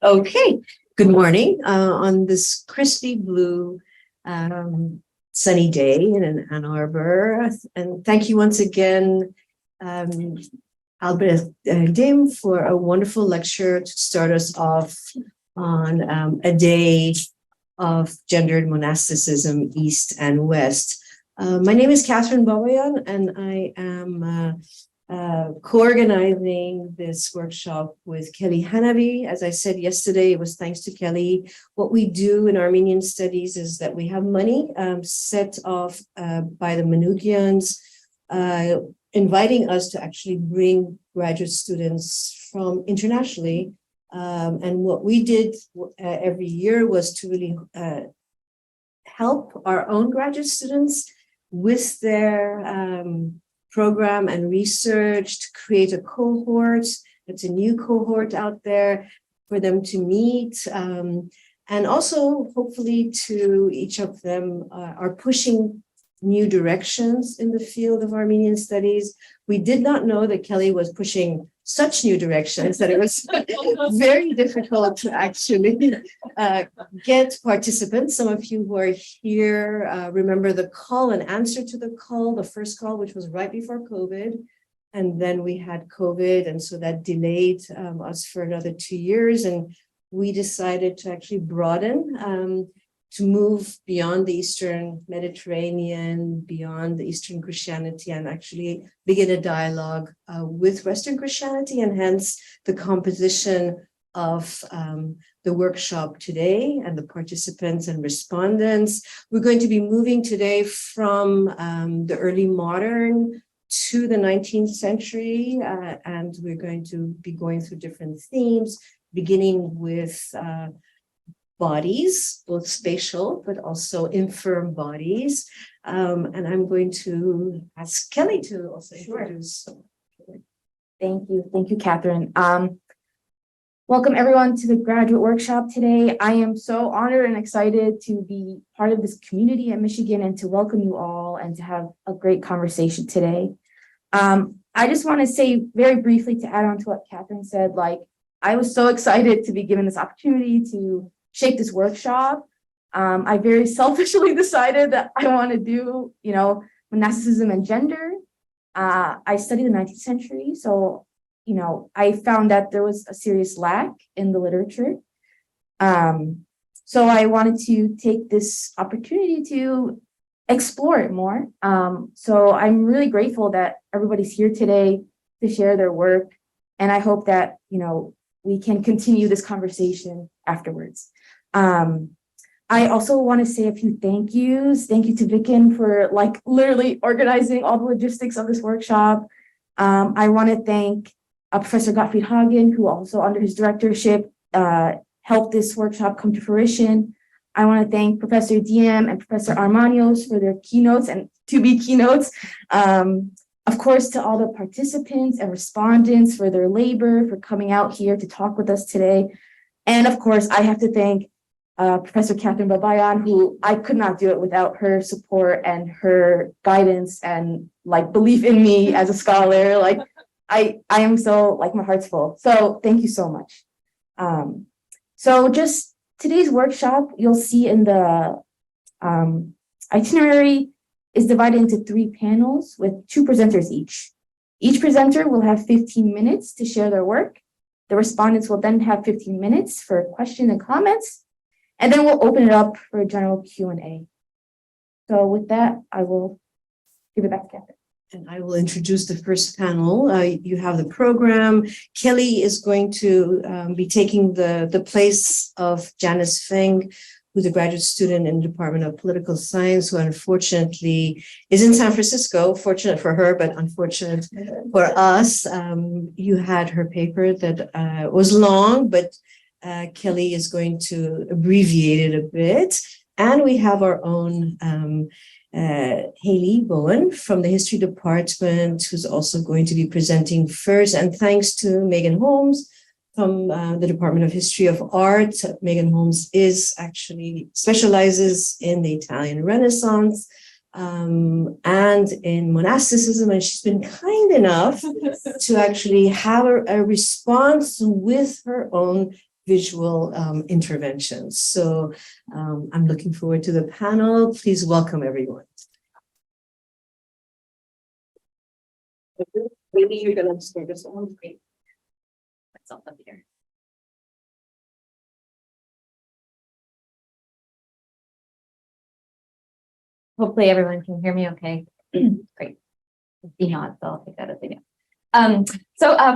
Okay, good morning on this crispy blue sunny day in Ann Arbor. And thank you once again, Albert Dim, for a wonderful lecture to start us off on a day of gendered monasticism, East and West. My name is Catherine Bowen, and I am co-organizing this workshop with Kelly Hanabi. As I said yesterday, it was thanks to Kelly. What we do in Armenian Studies is that we have money set off by the Manugians, inviting us to actually bring graduate students from internationally. And what we did every year was to really help our own graduate students with their program and research to create a cohort. It's a new cohort out there for them to meet. And also, hopefully, to each of them are pushing new directions in the field of Armenian studies. We did not know that Kelly was pushing such new directions that it was very difficult to actually get participants. Some of you who are here remember the call and answer to the call, the first call, which was right before COVID. And then we had COVID, and so that delayed us for another 2 years. And we decided to actually broaden, to move beyond the Eastern Mediterranean, beyond the Eastern Christianity, and actually begin a dialogue with Western Christianity, and hence the composition of the workshop today and the participants and respondents. We're going to be moving today from the early modern to the 19th century, and we're going to be going through different themes, beginning with bodies, both spatial, but also infirm bodies. And I'm going to ask Kelly to also introduce. Thank you, Catherine. Welcome everyone to the graduate workshop today. I am so honored and excited to be part of this community at Michigan and to welcome you all and to have a great conversation today. I just want to say very briefly to add on to what Catherine said, I was so excited to be given this opportunity to shape this workshop. I very selfishly decided that I want to do, monasticism and gender. I studied the 19th century, so, I found that there was a serious lack in the literature. So I wanted to take this opportunity to explore it more. So I'm really grateful that everybody's here today to share their work, and I hope that, we can continue this conversation afterwards. I also want to say a few thank yous. Thank you to Vicken for literally organizing all the logistics of this workshop. I want to thank Professor Gottfried Hagen, who also under his directorship helped this workshop come to fruition. I want to thank Professor Diem and Professor Armanios for their keynotes and to-be keynotes. Of course, to all the participants and respondents for their labor, for coming out here to talk with us today. And of course, I have to thank Professor Catherine Babayan, who I could not do it without her support and her guidance and belief in me as a scholar. I am so my heart's full. So thank you so much. So just today's workshop, you'll see in the itinerary is divided into 3 panels with 2 presenters each. Each presenter will have 15 minutes to share their work. The respondents will then have 15 minutes for questions and comments, and then we'll open it up for a general Q&A. So with that, I will give it back to Catherine. And I will introduce the first panel. You have the program. Kelly is going to be taking the place of Janice Feng, who's a graduate student in the Department of Political Science, who unfortunately is in San Francisco. Fortunate for her, but unfortunate for us. You had her paper that was long, but Kelly is going to abbreviate it a bit. And we have our own Haley Bowen from the History Department, who's also going to be presenting first. And thanks to Megan Holmes from the Department of History of Art. Megan Holmes specializes in the Italian Renaissance and in monasticism, and she's been kind enough to actually have a response with her own visual interventions. So I'm looking forward to the panel. Please welcome everyone. Maybe you're going to start us on. Myself up here. Hopefully everyone can hear me okay. Great. The nod, so I'll take that as a yes.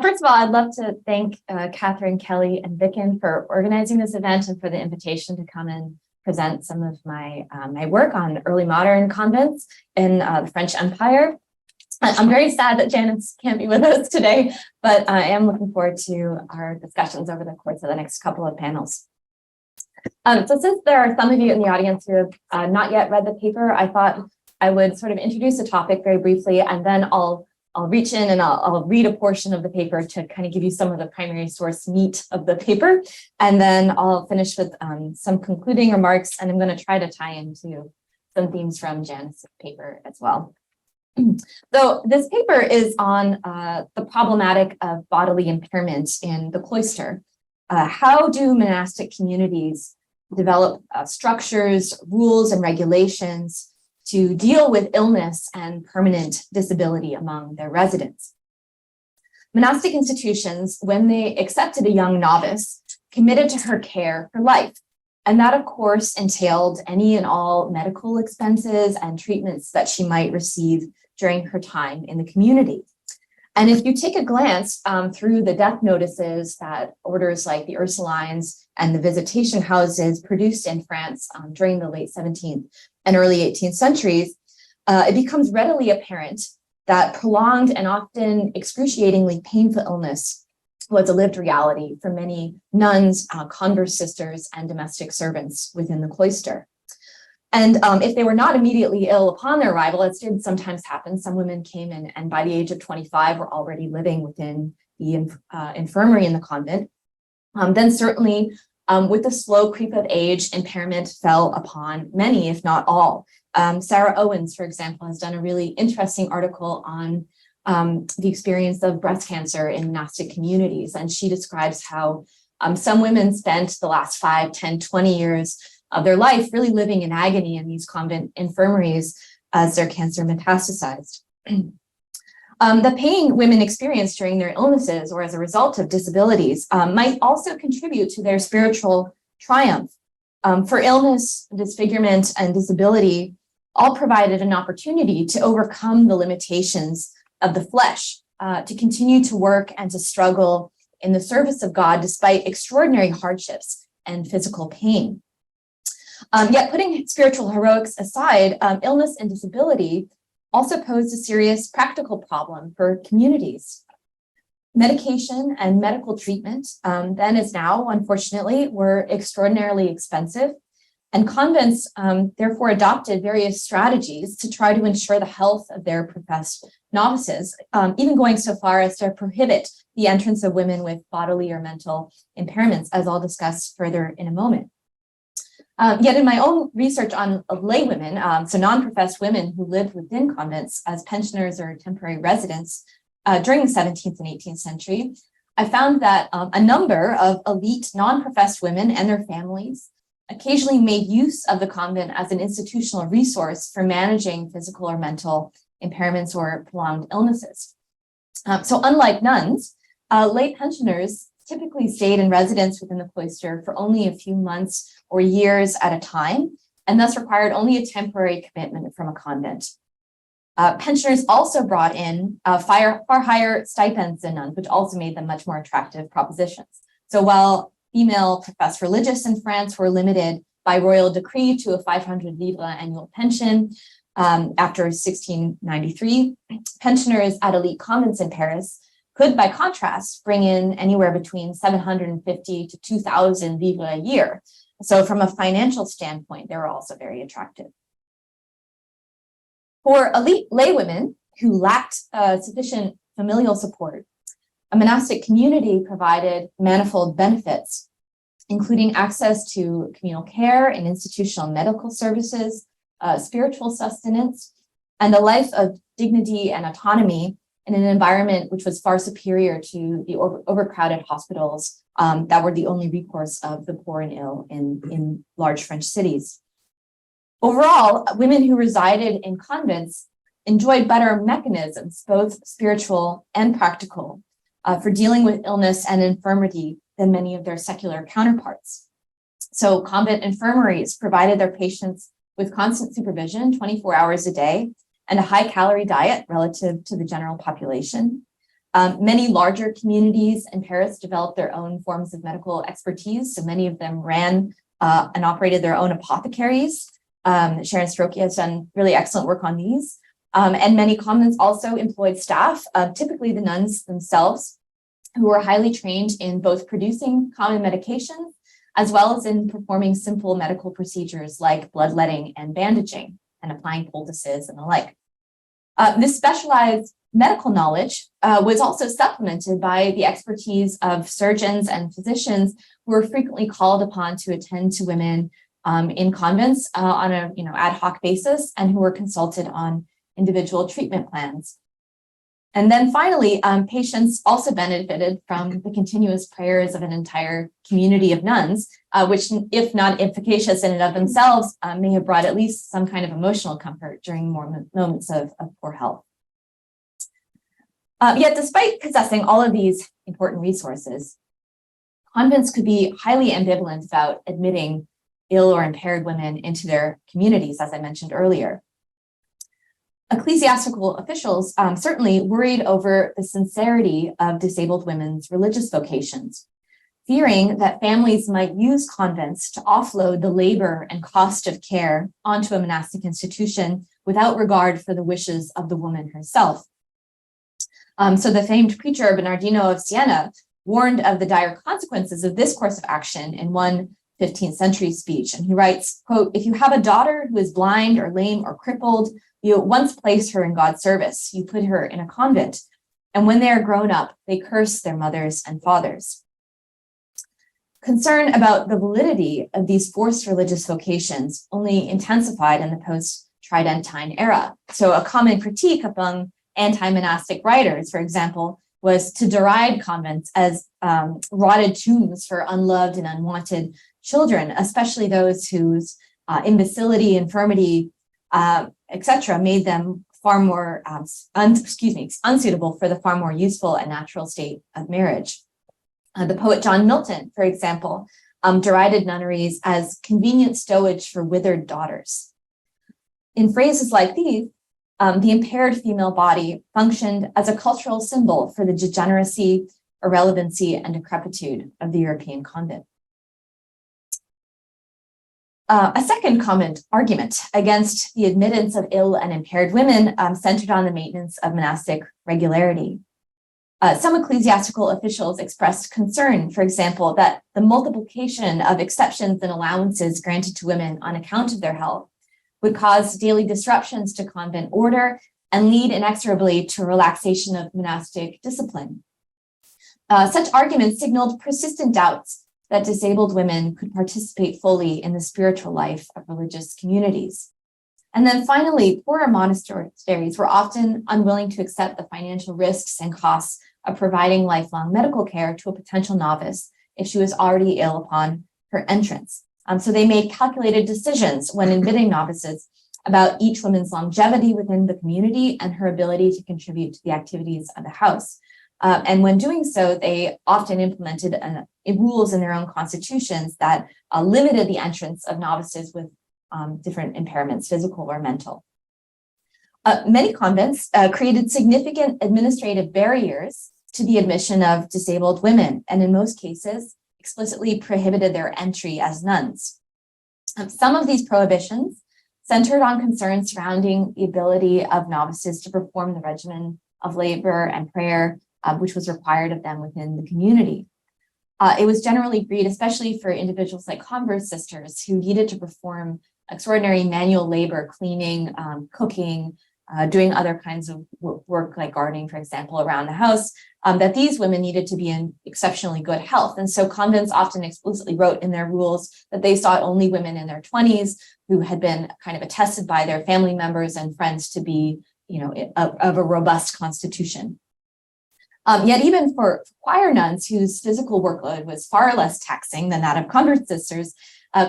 First of all, I'd love to thank Catherine, Kelly, and Vicken for organizing this event and for the invitation to come and present some of my my work on early modern convents in the French Empire. I'm very sad that Janice can't be with us today, but I am looking forward to our discussions over the course of the next couple of panels. So since there are some of you in the audience who have not yet read the paper, I thought I would sort of introduce the topic very briefly, and then I'll reach in and I'll read a portion of the paper to kind of give you some of the primary source meat of the paper. And then I'll finish with some concluding remarks, and I'm going to try to tie into some themes from Janice's paper as well. So this paper is on the problematic of bodily impairment in the cloister. How do monastic communities develop structures, rules, and regulations to deal with illness and permanent disability among their residents? Monastic institutions, when they accepted a young novice, committed to her care for life. And that, of course, entailed any and all medical expenses and treatments that she might receive during her time in the community. And if you take a glance through the death notices that orders like the Ursulines and the visitation houses produced in France during the late 17th and early 18th centuries, it becomes readily apparent that prolonged and often excruciatingly painful illness was a lived reality for many nuns, convert sisters, and domestic servants within the cloister. And if they were not immediately ill upon their arrival, as did sometimes happen, some women came in and by the age of 25 were already living within the infirmary in the convent, then certainly with the slow creep of age, impairment fell upon many, if not all. Sarah Owens, for example, has done a really interesting article on the experience of breast cancer in monastic communities. And she describes how some women spent the last 5, 10, 20 years of their life really living in agony in these convent infirmaries as their cancer metastasized. The pain women experience during their illnesses or as a result of disabilities might also contribute to their spiritual triumph. For illness, disfigurement, and disability all provided an opportunity to overcome the limitations of the flesh, to continue to work and to struggle in the service of God despite extraordinary hardships and physical pain. Yet putting spiritual heroics aside, illness and disability also posed a serious practical problem for communities. Medication and medical treatment, then as now, unfortunately, were extraordinarily expensive, and convents therefore adopted various strategies to try to ensure the health of their professed novices, even going so far as to prohibit the entrance of women with bodily or mental impairments, as I'll discuss further in a moment. Yet in my own research on lay women, so non-professed women who lived within convents as pensioners or temporary residents during the 17th and 18th century, I found that a number of elite non-professed women and their families occasionally made use of the convent as an institutional resource for managing physical or mental impairments or prolonged illnesses. So unlike nuns, lay pensioners typically stayed in residence within the cloister for only a few months or years at a time, and thus required only a temporary commitment from a convent. Pensioners also brought in far higher stipends than nuns, which also made them much more attractive propositions. So while female professed religious in France were limited by royal decree to a 500 livres annual pension after 1693, pensioners at elite convents in Paris could, by contrast, bring in anywhere between 750 to 2,000 livres a year. So from a financial standpoint, they were also very attractive. For elite laywomen who lacked sufficient familial support, a monastic community provided manifold benefits, including access to communal care and institutional medical services, spiritual sustenance, and a life of dignity and autonomy in an environment which was far superior to the overcrowded hospitals that were the only recourse of the poor and ill in large French cities. Overall, women who resided in convents enjoyed better mechanisms, both spiritual and practical, for dealing with illness and infirmity than many of their secular counterparts. So convent infirmaries provided their patients with constant supervision 24 hours a day and a high-calorie diet relative to the general population. Many larger communities in Paris developed their own forms of medical expertise, so many of them ran and operated their own apothecaries. Sharon Strokey has done really excellent work on these. And many convents also employed staff, typically the nuns themselves, who were highly trained in both producing common medications as well as in performing simple medical procedures like bloodletting and bandaging and applying poultices and the like. This specialized medical knowledge was also supplemented by the expertise of surgeons and physicians who were frequently called upon to attend to women in convents on a ad hoc basis and who were consulted on individual treatment plans. And then finally, patients also benefited from the continuous prayers of an entire community of nuns, which, if not efficacious in and of themselves, may have brought at least some kind of emotional comfort during moments of poor health. Yet, despite possessing all of these important resources, convents could be highly ambivalent about admitting ill or impaired women into their communities, as I mentioned earlier. Ecclesiastical officials certainly worried over the sincerity of disabled women's religious vocations, fearing that families might use convents to offload the labor and cost of care onto a monastic institution without regard for the wishes of the woman herself. So the famed preacher Bernardino of Siena warned of the dire consequences of this course of action in one 15th century speech. And he writes, quote, "If you have a daughter who is blind or lame or crippled, you at once place her in God's service. You put her in a convent. And when they are grown up, they curse their mothers and fathers." Concern about the validity of these forced religious vocations only intensified in the post-Tridentine era. So a common critique among anti-monastic writers, for example, was to deride convents as rotted tombs for unloved and unwanted children, especially those whose imbecility, infirmity, etc., made them far more unsuitable for the far more useful and natural state of marriage. The poet John Milton, for example, derided nunneries as convenient stowage for withered daughters. In phrases like these, the impaired female body functioned as a cultural symbol for the degeneracy, irrelevancy, and decrepitude of the European convent. A second common argument against the admittance of ill and impaired women centered on the maintenance of monastic regularity. Some ecclesiastical officials expressed concern, for example, that the multiplication of exceptions and allowances granted to women on account of their health would cause daily disruptions to convent order and lead inexorably to relaxation of monastic discipline. Such arguments signaled persistent doubts that disabled women could participate fully in the spiritual life of religious communities. And then finally, poorer monasteries were often unwilling to accept the financial risks and costs of providing lifelong medical care to a potential novice if she was already ill upon her entrance. So they made calculated decisions when admitting novices about each woman's longevity within the community and her ability to contribute to the activities of the house. And when doing so, they often implemented rules in their own constitutions that limited the entrance of novices with different impairments, physical or mental. Many convents created significant administrative barriers to the admission of disabled women, and in most cases, explicitly prohibited their entry as nuns. Some of these prohibitions centered on concerns surrounding the ability of novices to perform the regimen of labor and prayer, which was required of them within the community. It was generally agreed, especially for individuals like convert sisters who needed to perform extraordinary manual labor, cleaning, cooking, doing other kinds of work like gardening, for example, around the house, that these women needed to be in exceptionally good health. And so convents often explicitly wrote in their rules that they sought only women in their 20s who had been kind of attested by their family members and friends to be of a robust constitution. Yet even for choir nuns whose physical workload was far less taxing than that of convent sisters,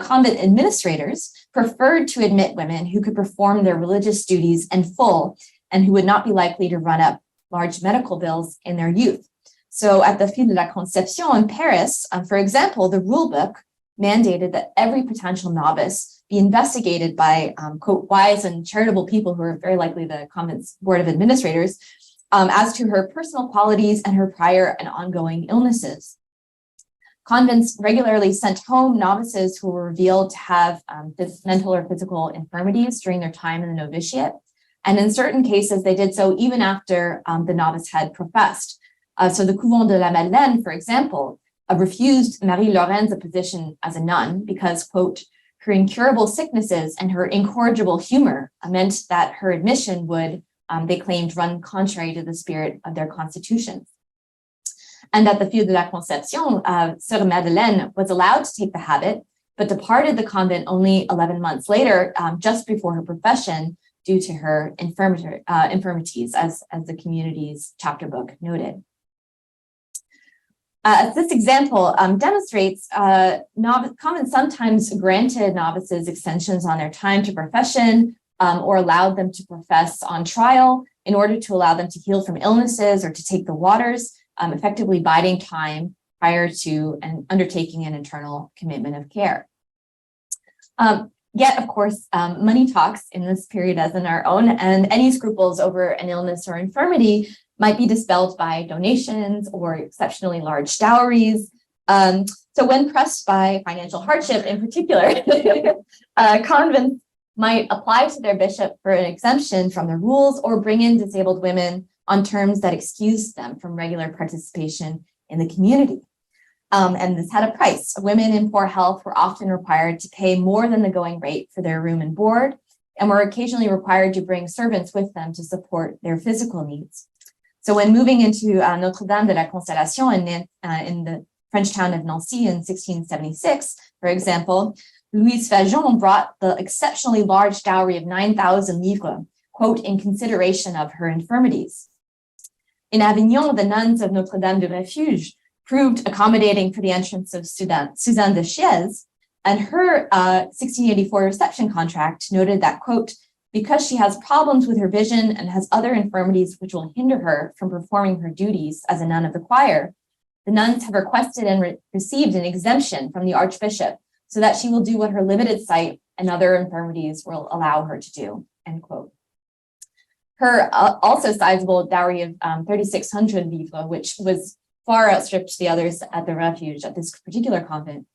convent administrators preferred to admit women who could perform their religious duties in full and who would not be likely to run up large medical bills in their youth. So at the Fil de la Conception in Paris, for example, the rule book mandated that every potential novice be investigated by, quote, wise and charitable people who are very likely the convent's board of administrators, as to her personal qualities and her prior and ongoing illnesses. Convents regularly sent home novices who were revealed to have mental or physical infirmities during their time in the novitiate. And in certain cases, they did so even after the novice had professed. So the Couvent de la Madeleine, for example, refused Marie-Lauren's a position as a nun because, quote, her incurable sicknesses and her incorrigible humor meant that her admission would, they claimed, run contrary to the spirit of their constitutions. And at the Fil de la Conception, Sœur Madeleine was allowed to take the habit, but departed the convent only 11 months later, just before her profession, due to her infirmities, as the community's chapter book noted. As this example demonstrates, convents sometimes granted novices extensions on their time to profession, or allowed them to profess on trial in order to allow them to heal from illnesses or to take the waters, effectively biding time prior to undertaking an internal commitment of care. Yet, of course, money talks in this period as in our own, and any scruples over an illness or infirmity might be dispelled by donations or exceptionally large dowries. So when pressed by financial hardship in particular, convents might apply to their bishop for an exemption from the rules or bring in disabled women on terms that excused them from regular participation in the community. And this had a price. Women in poor health were often required to pay more than the going rate for their room and board, and were occasionally required to bring servants with them to support their physical needs. So when moving into Notre-Dame de la Constellation in the French town of Nancy in 1676, for example, Louise Fajon brought the exceptionally large dowry of 9,000 livres, quote, in consideration of her infirmities. In Avignon, the nuns of Notre-Dame de Refuge proved accommodating for the entrance of Suzanne de Chiez, and her 1684 reception contract noted that, quote, because she has problems with her vision and has other infirmities which will hinder her from performing her duties as a nun of the choir, the nuns have requested and received an exemption from the archbishop so that she will do what her limited sight and other infirmities will allow her to do, end quote. Her also sizable dowry of 3,600 livres, which was far outstripped the others at the refuge at this particular convent,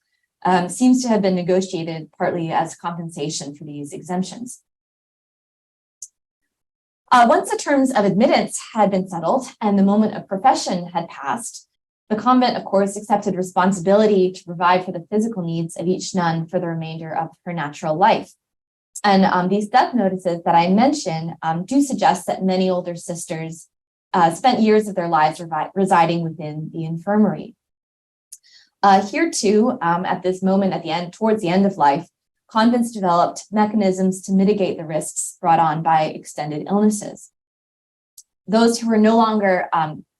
seems to have been negotiated partly as compensation for these exemptions. Once the terms of admittance had been settled and the moment of profession had passed, the convent, of course, accepted responsibility to provide for the physical needs of each nun for the remainder of her natural life. And these death notices that I mentioned do suggest that many older sisters spent years of their lives residing within the infirmary. Here too, at this moment at the end, towards the end of life, convents developed mechanisms to mitigate the risks brought on by extended illnesses. Those who were no longer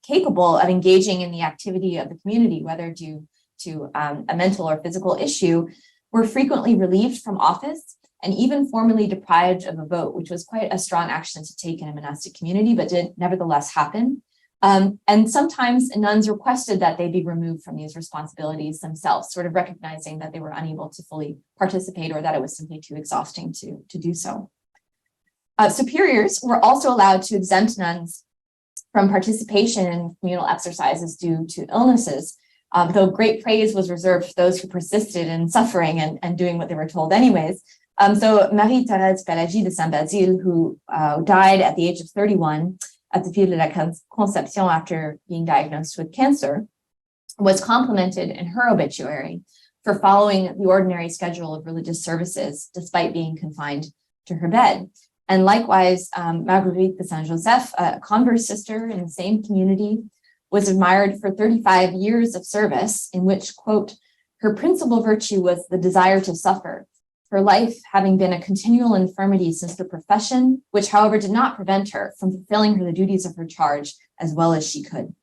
capable of engaging in the activity of the community, whether due to a mental or physical issue, were frequently relieved from office and even formally deprived of a vote, which was quite a strong action to take in a monastic community, but did nevertheless happen. And sometimes nuns requested that they be removed from these responsibilities themselves, sort of recognizing that they were unable to fully participate or that it was simply too exhausting to do so. Superiors were also allowed to exempt nuns from participation in communal exercises due to illnesses, though great praise was reserved for those who persisted in suffering and doing what they were told anyways. So Marie-Thérèse Pélagie de Saint-Basile, who died at the age of 31 at the Fil de la Conception after being diagnosed with cancer, was complimented in her obituary for following the ordinary schedule of religious services despite being confined to her bed. And likewise, Marguerite de Saint-Joseph, a convert sister in the same community, was admired for 35 years of service in which, quote, her principal virtue was the desire to suffer, her life having been a continual infirmity since the profession, which, however, did not prevent her from fulfilling the duties of her charge as well as she could.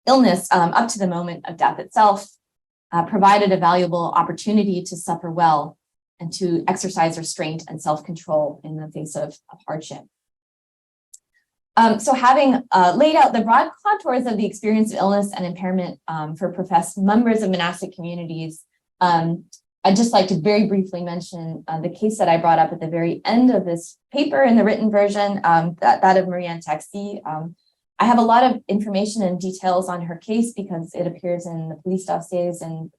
Illness, up to the moment of death itself, provided a valuable opportunity to suffer well and to exercise restraint and self-control in the face of hardship. So having laid out the broad contours of the experience of illness and impairment for professed members of monastic communities, I'd just like to very briefly mention the case that I brought up at the very end of this paper in the written version, that of Marie-Anne Taxi. I have a lot of information and details on her case because it appears in the police dossiers and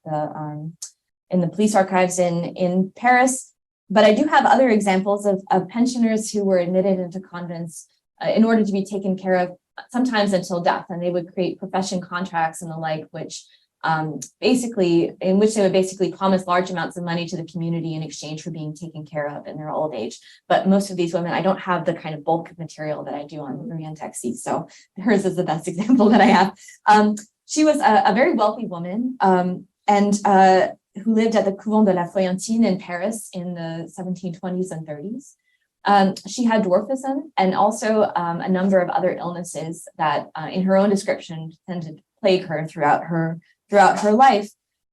in the police archives in Paris. But I do have other examples of pensioners who were admitted into convents in order to be taken care of, sometimes until death, and they would create profession contracts and the like, which in which they would basically promise large amounts of money to the community in exchange for being taken care of in their old age. But most of these women, I don't have the kind of bulk of material that I do on Marie-Anne Taxi, so hers is the best example that I have. She was a very wealthy woman and who lived at the Couvent de la Feuillantine in Paris in the 1720s and 30s. She had dwarfism and also a number of other illnesses that, in her own description, tended to plague her throughout her life.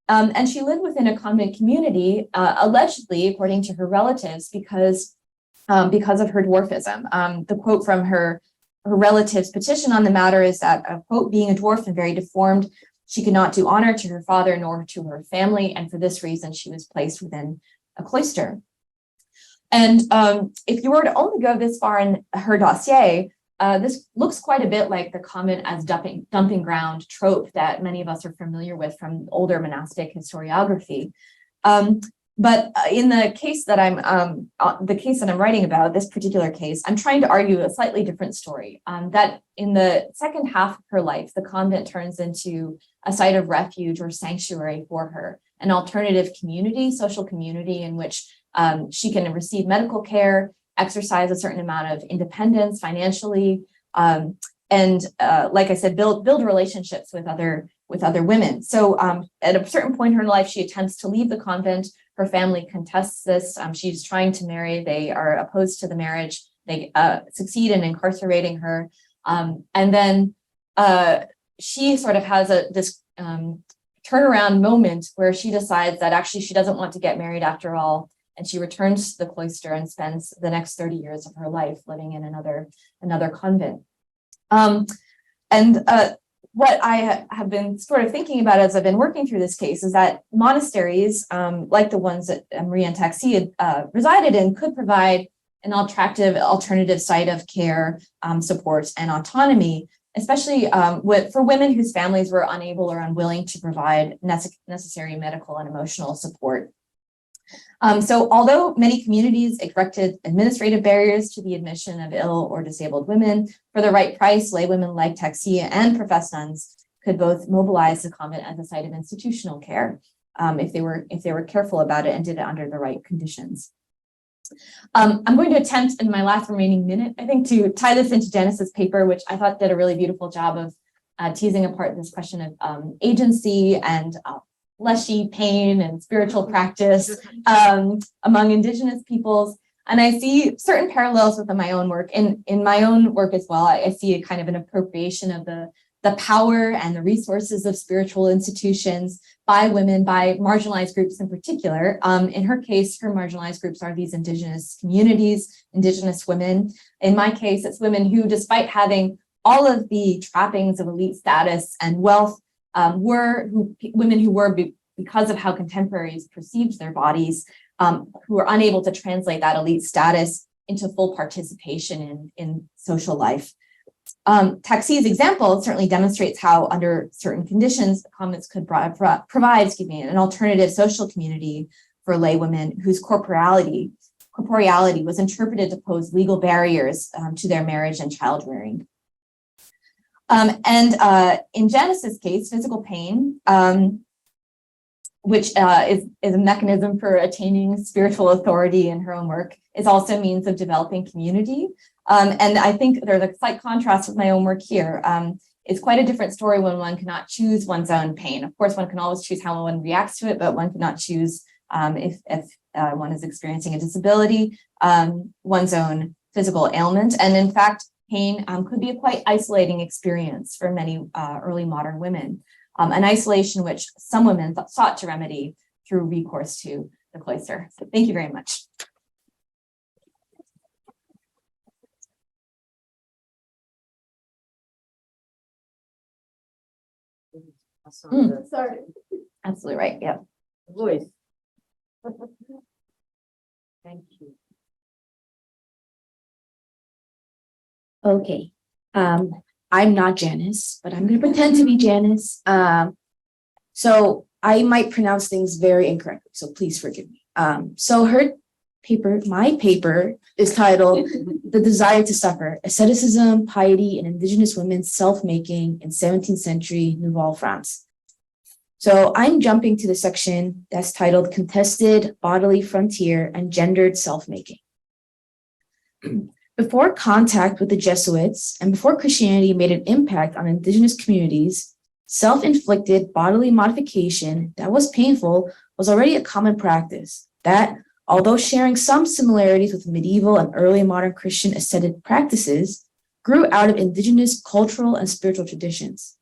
And she lived within a convent community, allegedly, according to her relatives, because of her dwarfism. The quote from her relatives' petition on the matter is that, quote, being a dwarf and very deformed, she could not do honor to her father nor to her family, and for this reason she was placed within a cloister. And if you were to only go this far in her dossier, this looks quite a bit like the convent as dumping ground trope that many of us are familiar with from older monastic historiography. But in the case that I'm writing about, this particular case, I'm trying to argue a slightly different story. That in the second half of her life, the convent turns into a site of refuge or sanctuary for her, an alternative community, social community in which she can receive medical care, exercise a certain amount of independence financially, and like I said, build relationships with other women. So at a certain point in her life, she attempts to leave the convent. Her family contests this. She's trying to marry. They are opposed to the marriage. They succeed in incarcerating her. And then she sort of has this turnaround moment where she decides that actually she doesn't want to get married after all. And she returns to the cloister and spends the next 30 years of her life living in another convent. What I have been sort of thinking about as I've been working through this case is that monasteries, like the ones that Marie-Anne Taxi had resided in, could provide an attractive alternative site of care, support, and autonomy, especially for women whose families were unable or unwilling to provide necessary medical and emotional support. So although many communities erected administrative barriers to the admission of ill or disabled women, for the right price, laywomen like Taxi and professed nuns could both mobilize the convent as a site of institutional care if they were careful about it and did it under the right conditions. I'm going to attempt in my last remaining minute, I think, to tie this into Janice's paper, which I thought did a really beautiful job of teasing apart this question of agency and fleshy pain and spiritual practice among Indigenous peoples. And I see certain parallels within my own work. In my own work as well, I see a kind of an appropriation of the power and the resources of spiritual institutions by women, by marginalized groups in particular. In her case, her marginalized groups are these Indigenous communities, Indigenous women. In my case, it's women who, despite having all of the trappings of elite status and wealth, women who were, because of how contemporaries perceived their bodies, who were unable to translate that elite status into full participation in social life. Taxi's example certainly demonstrates how, under certain conditions, convents could provide an alternative social community for lay women whose corporeality was interpreted to pose legal barriers to their marriage and child rearing. In Janice's case, physical pain, which is a mechanism for attaining spiritual authority in her own work, is also a means of developing community. And I think there's a slight contrast with my own work here. It's quite a different story when one cannot choose one's own pain. Of course, one can always choose how one reacts to it, but one cannot choose if one is experiencing a disability, one's own physical ailment. And in fact, pain could be a quite isolating experience for many early modern women, an isolation which some women sought to remedy through recourse to the cloister. So thank you very much. Sorry. Absolutely right. Yeah. Voice. Thank you. Okay. I'm not Janice, but I'm going to pretend to be Janice. So I might pronounce things very incorrectly, so please forgive me. So my paper is titled The Desire to Suffer, Asceticism, Piety, and Indigenous Women's Self-Making in 17th Century Nouvelle-France. So I'm jumping to the section that's titled Contested Bodily Frontier and Gendered Self-Making. Before contact with the Jesuits and before Christianity made an impact on indigenous communities, self-inflicted bodily modification that was painful was already a common practice that, although sharing some similarities with medieval and early modern Christian ascetic practices, grew out of indigenous cultural and spiritual traditions.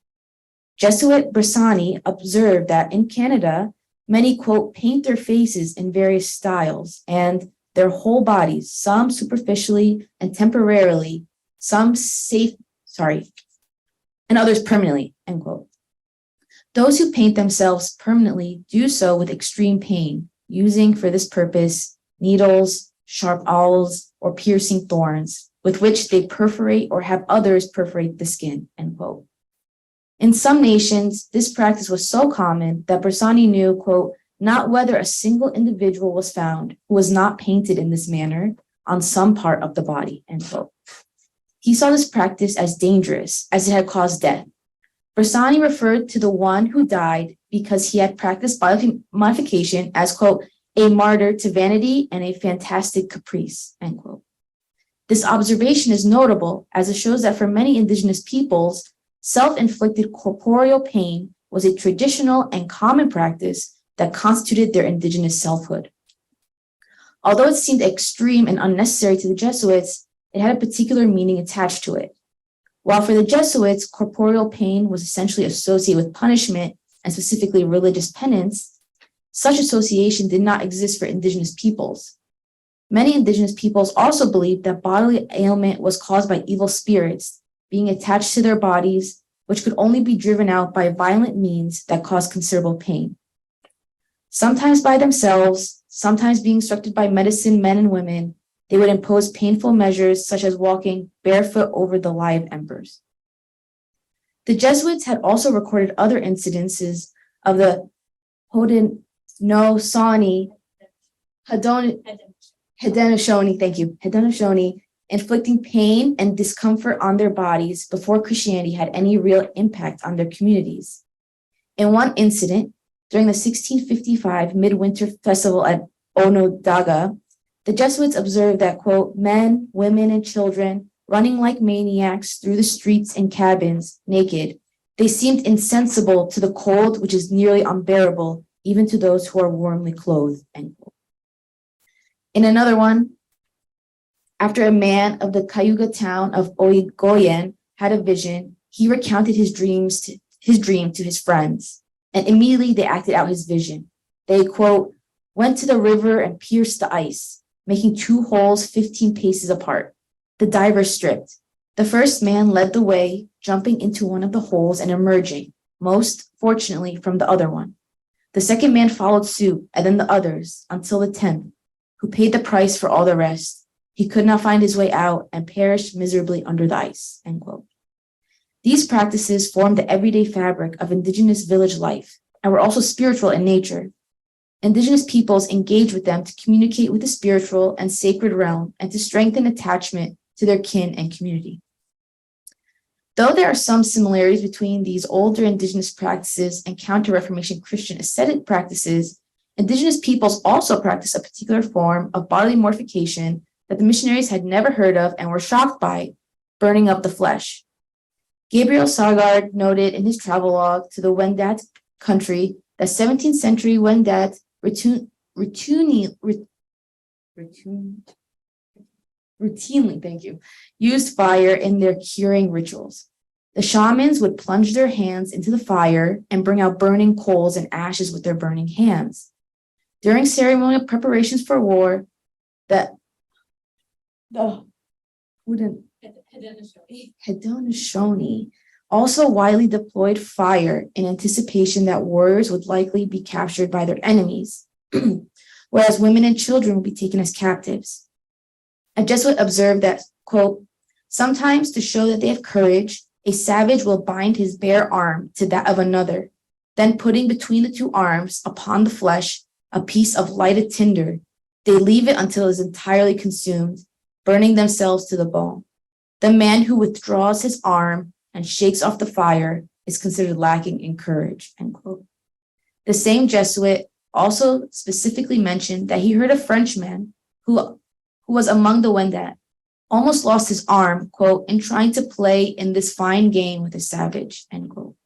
Jesuit Bressani observed that in Canada, many, quote, paint their faces in various styles and their whole bodies, some superficially and temporarily, and others permanently, end quote. Those who paint themselves permanently do so with extreme pain, using for this purpose needles, sharp awls, or piercing thorns, with which they perforate or have others perforate the skin, end quote. In some nations, this practice was so common that Bressani knew, quote, not whether a single individual was found who was not painted in this manner on some part of the body, end quote. He saw this practice as dangerous, as it had caused death. Bressani referred to the one who died because he had practiced bodily modification as, quote, a martyr to vanity and a fantastic caprice, end quote. This observation is notable as it shows that for many indigenous peoples, self-inflicted corporeal pain was a traditional and common practice that constituted their indigenous selfhood. Although it seemed extreme and unnecessary to the Jesuits, it had a particular meaning attached to it. While for the Jesuits, corporeal pain was essentially associated with punishment and specifically religious penance, such association did not exist for indigenous peoples. Many indigenous peoples also believed that bodily ailment was caused by evil spirits being attached to their bodies, which could only be driven out by violent means that caused considerable pain. Sometimes by themselves, sometimes being instructed by medicine men and women, they would impose painful measures such as walking barefoot over the live embers. The Jesuits had also recorded other incidences of the Haudenosaunee, Haudenosaunee, inflicting pain and discomfort on their bodies before Christianity had any real impact on their communities. In one incident, during the 1655 Midwinter Festival at Onondaga, the Jesuits observed that, quote, men, women, and children running like maniacs through the streets and cabins, naked, they seemed insensible to the cold which is nearly unbearable, even to those who are warmly clothed, end quote. In another one, after a man of the Cayuga town of Oigoyen had a vision, he recounted his dream to his friends, and immediately they acted out his vision. They, quote, went to the river and pierced the ice, making 2 holes 15 paces apart. The divers stripped. The first man led the way, jumping into one of the holes and emerging, most fortunately, from the other one. The second man followed suit, and then the others, until the 10th, who paid the price for all the rest. He could not find his way out and perished miserably under the ice, end quote. These practices formed the everyday fabric of indigenous village life and were also spiritual in nature. Indigenous peoples engaged with them to communicate with the spiritual and sacred realm and to strengthen attachment to their kin and community. Though there are some similarities between these older indigenous practices and counter-Reformation Christian ascetic practices, indigenous peoples also practice a particular form of bodily mortification that the missionaries had never heard of and were shocked by, burning up the flesh. Gabriel Sagard noted in his travelogue to the Wendat country that 17th century Wendat routinely used fire in their curing rituals. The shamans would plunge their hands into the fire and bring out burning coals and ashes with their burning hands. During ceremonial preparations for war, the Haudenosaunee also widely deployed fire in anticipation that warriors would likely be captured by their enemies, whereas women and children would be taken as captives. A Jesuit observed that, quote, sometimes to show that they have courage, a savage will bind his bare arm to that of another, then putting between the two arms upon the flesh a piece of lighted tinder, they leave it until it is entirely consumed, burning themselves to the bone. The man who withdraws his arm and shakes off the fire is considered lacking in courage, end quote. The same Jesuit also specifically mentioned that he heard a Frenchman who was among the Wendat almost lost his arm, quote, in trying to play in this fine game with a savage, end quote.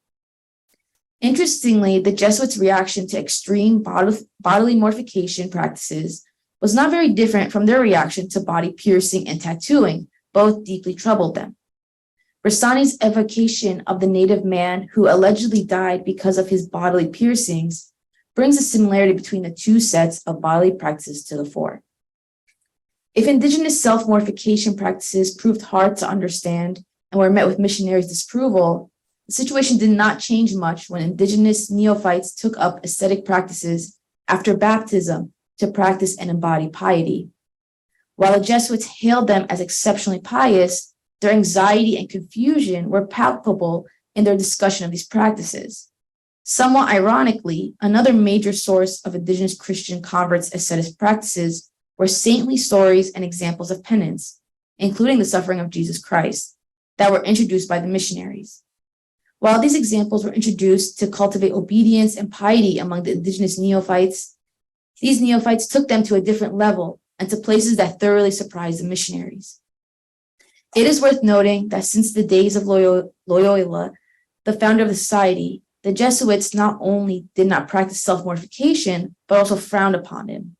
Interestingly, the Jesuits' reaction to extreme bodily mortification practices was not very different from their reaction to body piercing and tattooing. Both deeply troubled them. Bressani's evocation of the native man who allegedly died because of his bodily piercings brings a similarity between the two sets of bodily practices to the fore. If indigenous self-mortification practices proved hard to understand and were met with missionaries' disapproval, the situation did not change much when indigenous neophytes took up ascetic practices after baptism to practice and embody piety. While the Jesuits hailed them as exceptionally pious, their anxiety and confusion were palpable in their discussion of these practices. Somewhat ironically, another major source of indigenous Christian converts' ascetic practices were saintly stories and examples of penance, including the suffering of Jesus Christ, that were introduced by the missionaries. While these examples were introduced to cultivate obedience and piety among the indigenous neophytes, these neophytes took them to a different level and to places that thoroughly surprised the missionaries. It is worth noting that since the days of Loyola, the founder of the society, the Jesuits not only did not practice self-mortification, but also frowned upon him.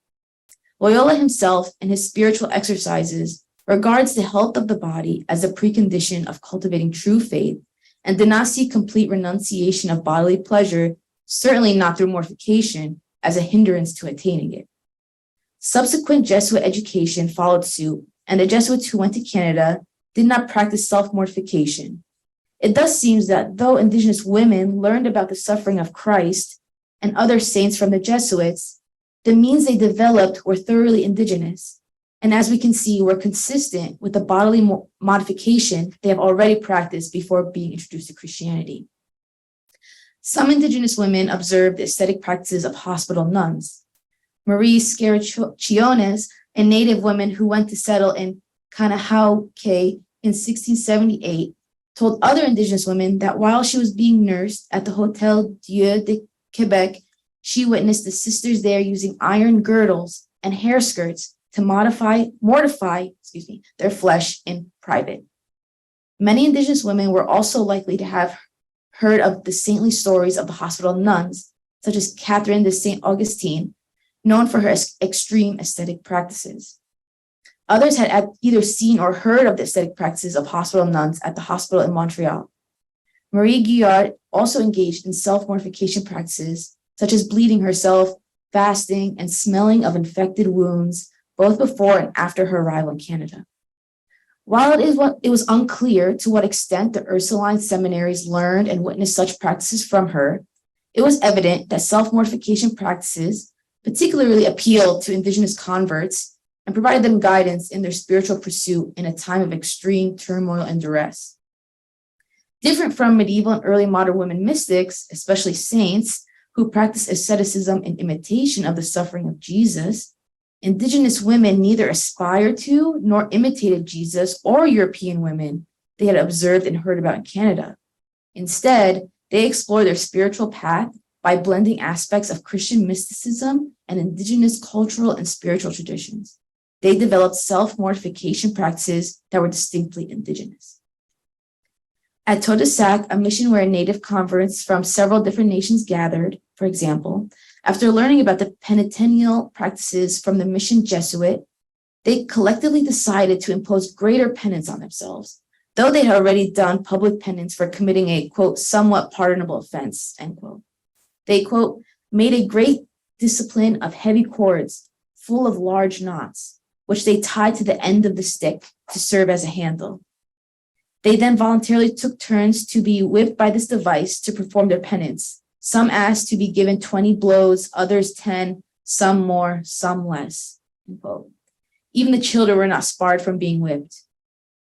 Loyola himself, in his spiritual exercises, regards the health of the body as a precondition of cultivating true faith and did not see complete renunciation of bodily pleasure, certainly not through mortification, as a hindrance to attaining it. Subsequent Jesuit education followed suit, and the Jesuits who went to Canada did not practice self-mortification. It thus seems that though indigenous women learned about the suffering of Christ and other saints from the Jesuits, the means they developed were thoroughly indigenous, and as we can see, were consistent with the bodily modification they have already practiced before being introduced to Christianity. Some indigenous women observed the ascetic practices of hospital nuns. Marie Scaracciones, a native woman who went to settle in Kanahauke in 1678, told other indigenous women that while she was being nursed at the Hotel Dieu de Quebec, she witnessed the sisters there using iron girdles and hair skirts to mortify their flesh in private. Many indigenous women were also likely to have heard of the saintly stories of the hospital nuns, such as Catherine de Saint Augustine, known for her extreme ascetic practices. Others had either seen or heard of the ascetic practices of hospital nuns at the hospital in Montreal. Marie Guillard also engaged in self-mortification practices, such as bleeding herself, fasting, and smelling of infected wounds, both before and after her arrival in Canada. While it was unclear to what extent the Ursuline seminaries learned and witnessed such practices from her, it was evident that self-mortification practices particularly appealed to indigenous converts and provided them guidance in their spiritual pursuit in a time of extreme turmoil and duress. Different from medieval and early modern women mystics, especially saints, who practiced asceticism in imitation of the suffering of Jesus, indigenous women neither aspired to nor imitated Jesus or European women they had observed and heard about in Canada. Instead, they explored their spiritual path by blending aspects of Christian mysticism and indigenous cultural and spiritual traditions. They developed self-mortification practices that were distinctly indigenous. At Tadoussac, a mission where native converts from several different nations gathered, for example, After learning about the penitential practices from the mission Jesuit, they collectively decided to impose greater penance on themselves, though they had already done public penance for committing a, quote, somewhat pardonable offense, end quote. They, quote, made a great discipline of heavy cords full of large knots, which they tied to the end of the stick to serve as a handle. They then voluntarily took turns to be whipped by this device to perform their penance. Some asked to be given 20 blows, others 10, some more, some less, end quote. Even the children were not spared from being whipped.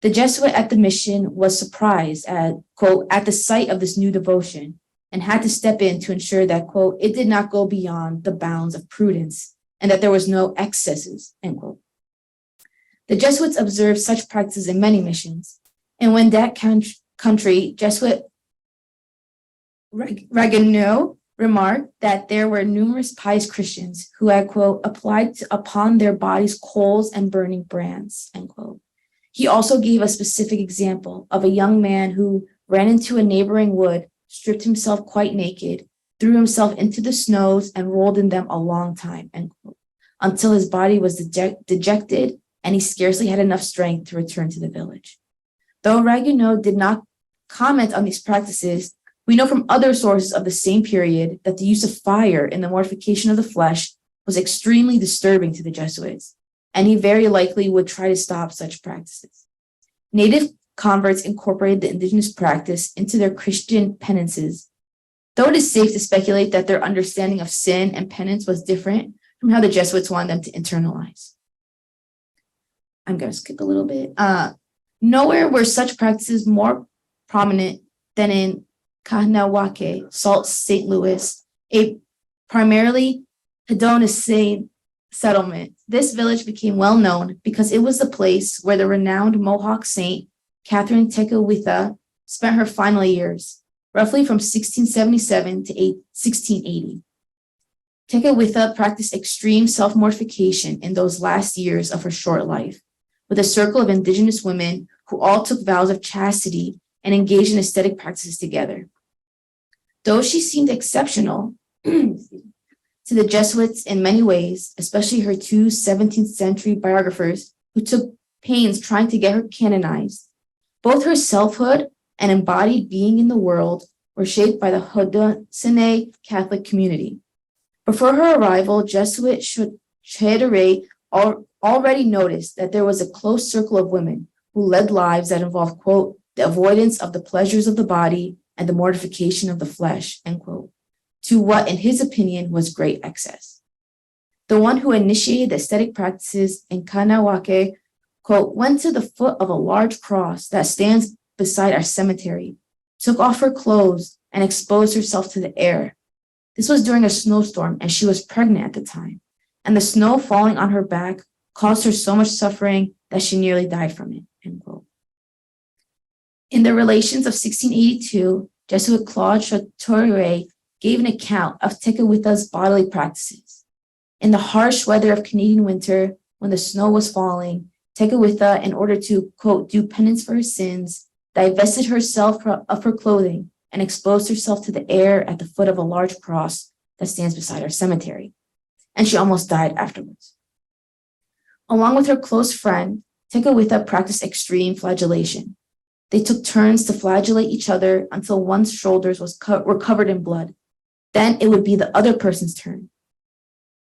The Jesuit at the mission was surprised at, quote, at the sight of this new devotion and had to step in to ensure that, quote, it did not go beyond the bounds of prudence and that there was no excesses, end quote. The Jesuits observed such practices in many missions. And when that country, Jesuit Ragueneau remarked that there were numerous pious Christians who had, quote, applied upon their bodies coals and burning brands, end quote. He also gave a specific example of a young man who ran into a neighboring wood, stripped himself quite naked, threw himself into the snows and rolled in them a long time, end quote, until his body was dejected and he scarcely had enough strength to return to the village. Though Ragueneau did not comment on these practices, we know from other sources of the same period that the use of fire in the mortification of the flesh was extremely disturbing to the Jesuits, and he very likely would try to stop such practices. Native converts incorporated the indigenous practice into their Christian penances, though it is safe to speculate that their understanding of sin and penance was different from how the Jesuits wanted them to internalize. I'm going to skip a little bit. Nowhere were such practices more prominent than in Kahnawake, Sault St. Louis, a primarily hedonist settlement. This village became well known because it was the place where the renowned Mohawk saint Catherine Tekakwitha spent her final years, roughly from 1677 to 1680. Tekakwitha practiced extreme self-mortification in those last years of her short life, with a circle of indigenous women who all took vows of chastity and engaged in ascetic practices together. Though she seemed exceptional to the Jesuits in many ways, especially her two 17th century biographers who took pains trying to get her canonized, both her selfhood and embodied being in the world were shaped by the Haudenosaunee Catholic community. Before her arrival, Jesuit Chedere already noticed that there was a close circle of women who led lives that involved, quote, the avoidance of the pleasures of the body and the mortification of the flesh, end quote, to what, in his opinion, was great excess. The one who initiated the ascetic practices in Kahnawake, quote, went to the foot of a large cross that stands beside our cemetery, took off her clothes, and exposed herself to the air. This was during a snowstorm, and she was pregnant at the time, and the snow falling on her back caused her so much suffering that she nearly died from it, end quote. In the Relations of 1682, Jesuit Claude Chateauray gave an account of Tekakwitha's bodily practices. In the harsh weather of Canadian winter, when the snow was falling, Tekakwitha, in order to, quote, do penance for her sins, divested herself of her clothing and exposed herself to the air at the foot of a large cross that stands beside our cemetery. And she almost died afterwards. Along with her close friend, Tekakwitha practiced extreme flagellation. They took turns to flagellate each other until one's shoulders were covered in blood. Then it would be the other person's turn.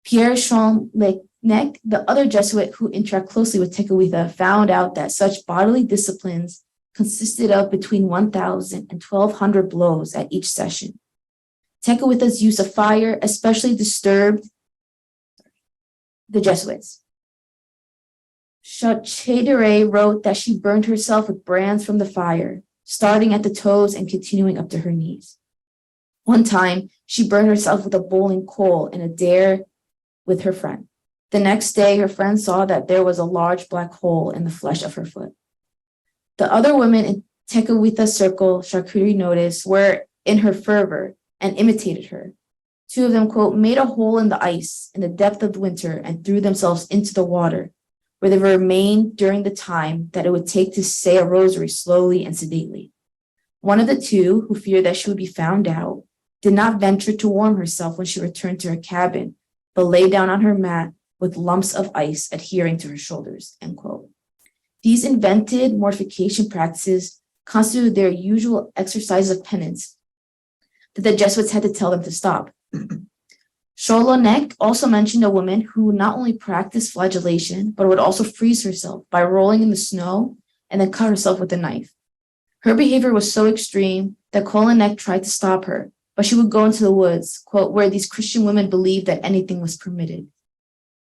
Pierre Chaulebec, the other Jesuit who interacted closely with Tekakwitha, found out that such bodily disciplines consisted of between 1,000 and 1,200 blows at each session. Tekakwitha's use of fire especially disturbed the Jesuits. Chedere wrote that she burned herself with brands from the fire, starting at the toes and continuing up to her knees. One time, she burned herself with a bowling coal in a dare with her friend. The next day, her friend saw that there was a large black hole in the flesh of her foot. The other women in Tekakwitha's circle, charcuterie noticed, were in her fervor and imitated her. Two of them, quote, made a hole in the ice in the depth of the winter and threw themselves into the water, where they remained during the time that it would take to say a rosary slowly and sedately. One of the two, who feared that she would be found out, did not venture to warm herself when she returned to her cabin, but lay down on her mat with lumps of ice adhering to her shoulders, end quote. These invented mortification practices constituted their usual exercise of penance that the Jesuits had to tell them to stop. Cholonek also mentioned a woman who not only practiced flagellation, but would also freeze herself by rolling in the snow and then cut herself with a knife. Her behavior was so extreme that Cholonek tried to stop her, but she would go into the woods, quote, where these Christian women believed that anything was permitted,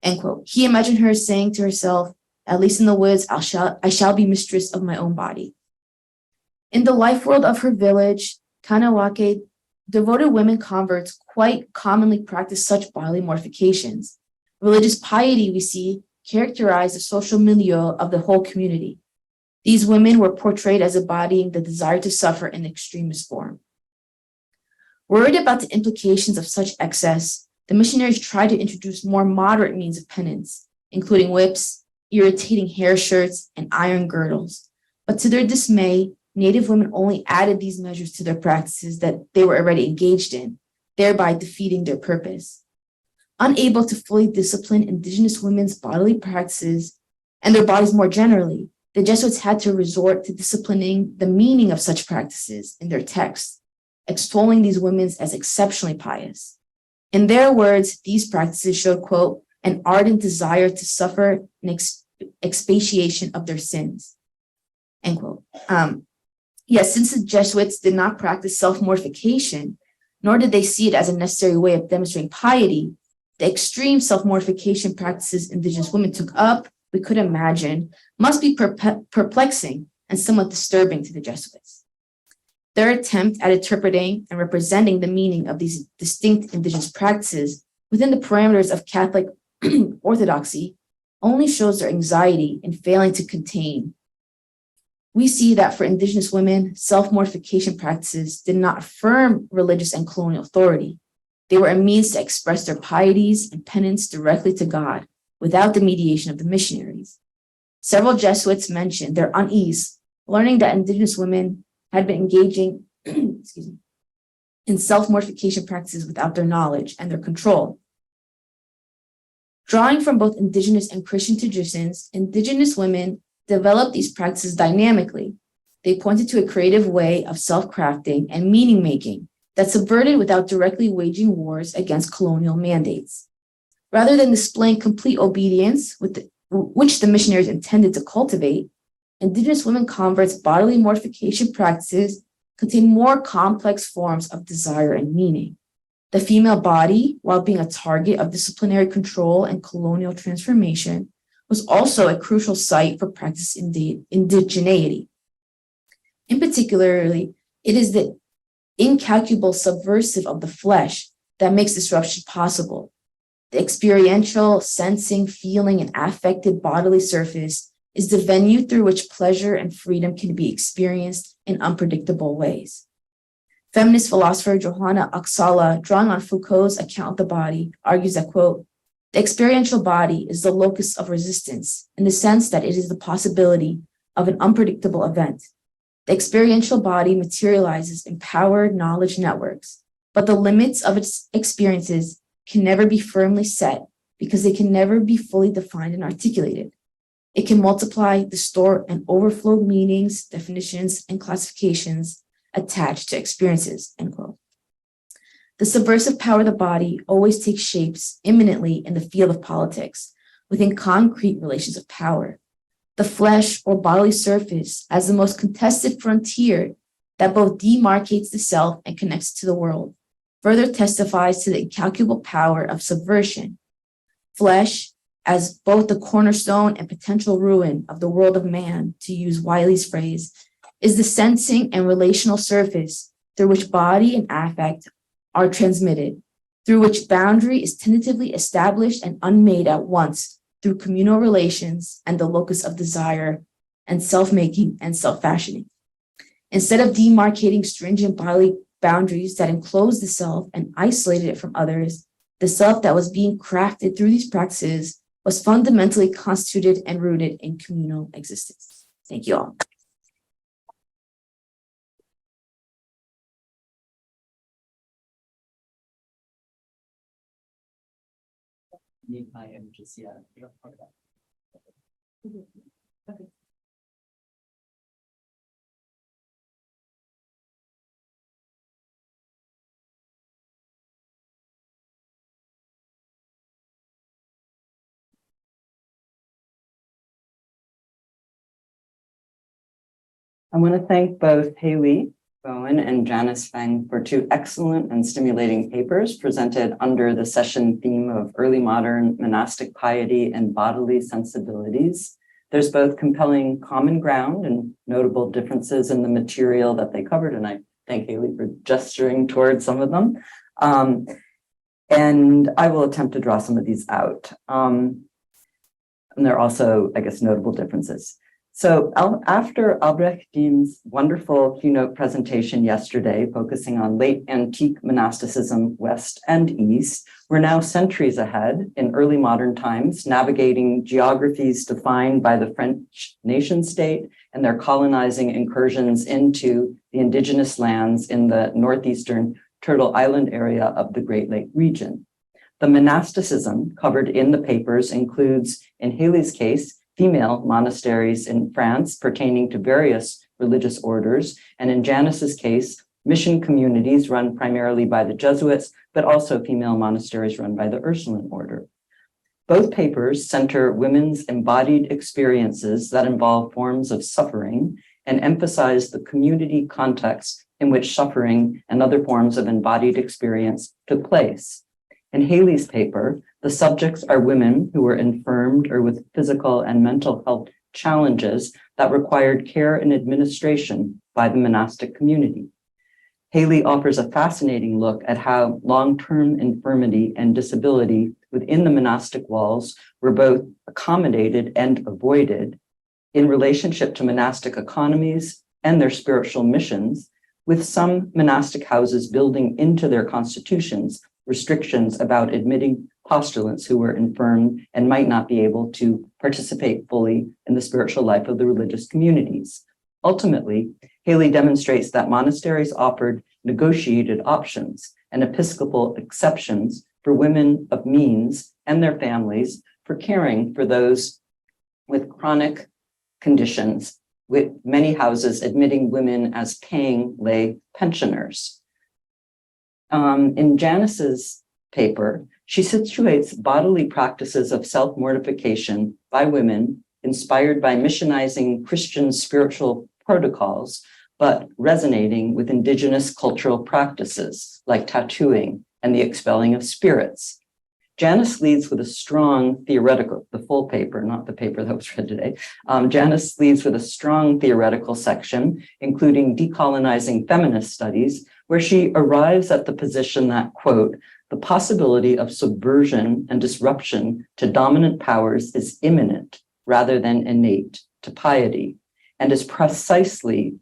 end quote. He imagined her saying to herself, at least in the woods, I shall be mistress of my own body. In the life world of her village, Kanawake, devoted women converts quite commonly practice such bodily mortifications. Religious piety, we see, characterized the social milieu of the whole community. These women were portrayed as embodying the desire to suffer in the extremest form. Worried about the implications of such excess, the missionaries tried to introduce more moderate means of penance, including whips, irritating hair shirts, and iron girdles. But to their dismay, Native women only added these measures to their practices that they were already engaged in, thereby defeating their purpose. Unable to fully discipline Indigenous women's bodily practices and their bodies more generally, the Jesuits had to resort to disciplining the meaning of such practices in their texts, extolling these women as exceptionally pious. In their words, these practices showed, quote, an ardent desire to suffer an expiation of their sins, end quote. Yes, since the Jesuits did not practice self-mortification, nor did they see it as a necessary way of demonstrating piety, the extreme self-mortification practices Indigenous women took up, we could imagine, must be perplexing and somewhat disturbing to the Jesuits. Their attempt at interpreting and representing the meaning of these distinct Indigenous practices within the parameters of Catholic orthodoxy only shows their anxiety in failing to contain. We see that for Indigenous women, self-mortification practices did not affirm religious and colonial authority. They were a means to express their pieties and penance directly to God without the mediation of the missionaries. Several Jesuits mentioned their unease, learning that Indigenous women had been engaging in self-mortification practices without their knowledge and their control. Drawing from both Indigenous and Christian traditions, Indigenous women developed these practices dynamically. They pointed to a creative way of self-crafting and meaning-making that subverted without directly waging wars against colonial mandates. Rather than displaying complete obedience, which the missionaries intended to cultivate, Indigenous women converts' bodily mortification practices contain more complex forms of desire and meaning. The female body, while being a target of disciplinary control and colonial transformation, was also a crucial site for practice indigeneity. In particular, it is the incalculable subversive of the flesh that makes disruption possible. The experiential, sensing, feeling, and affected bodily surface is the venue through which pleasure and freedom can be experienced in unpredictable ways. Feminist philosopher Johanna Oksala, drawing on Foucault's account of the body, argues that, quote, the experiential body is the locus of resistance in the sense that it is the possibility of an unpredictable event. The experiential body materializes empowered knowledge networks, but the limits of its experiences can never be firmly set because they can never be fully defined and articulated. It can multiply, distort, and overflow meanings, definitions, and classifications attached to experiences, end quote. The subversive power of the body always takes shapes imminently in the field of politics, within concrete relations of power. The flesh or bodily surface as the most contested frontier that both demarcates the self and connects to the world, further testifies to the incalculable power of subversion. Flesh, as both the cornerstone and potential ruin of the world of man, to use Wiley's phrase, is the sensing and relational surface through which body and affect are transmitted, through which boundary is tentatively established and unmade at once through communal relations and the locus of desire and self-making and self-fashioning. Instead of demarcating stringent bodily boundaries that enclosed the self and isolated it from others, the self that was being crafted through these practices was fundamentally constituted and rooted in communal existence. Thank you all. need my images yet. You don't talk about Okay. I want to thank both Haley Bowen and Janice Feng for two excellent and stimulating papers presented under the session theme of early modern monastic piety and bodily sensibilities. There's both compelling common ground and notable differences in the material that they covered, and I thank Haley for gesturing towards some of them. And I will attempt to draw some of these out. And there are also, I guess, notable differences. So after Albrecht's wonderful keynote presentation yesterday, focusing on late antique monasticism, West and East, we're now centuries ahead in early modern times, navigating geographies defined by the French nation state and their colonizing incursions into the indigenous lands in the northeastern Turtle Island area of the Great Lake region. The monasticism covered in the papers includes, in Haley's case, female monasteries in France pertaining to various religious orders, and in Janice's case, mission communities run primarily by the Jesuits, but also female monasteries run by the Ursuline order. Both papers center women's embodied experiences that involve forms of suffering and emphasize the community context in which suffering and other forms of embodied experience took place. In Haley's paper, the subjects are women who were infirmed or with physical and mental health challenges that required care and administration by the monastic community. Haley offers a fascinating look at how long-term infirmity and disability within the monastic walls were both accommodated and avoided in relationship to monastic economies and their spiritual missions, with some monastic houses building into their constitutions restrictions about admitting postulants who were infirm and might not be able to participate fully in the spiritual life of the religious communities. Ultimately, Haley demonstrates that monasteries offered negotiated options and episcopal exceptions for women of means and their families for caring for those with chronic conditions, with many houses admitting women as paying lay pensioners. In Janice's paper, she situates bodily practices of self-mortification by women inspired by missionizing Christian spiritual protocols, but resonating with indigenous cultural practices like tattooing and the expelling of spirits. Janice leads with a strong theoretical, the full paper, not the paper that was read today. Janice leads with a strong theoretical section, including decolonizing feminist studies, where she arrives at the position that, quote, the possibility of subversion and disruption to dominant powers is imminent rather than innate to piety, and it is precisely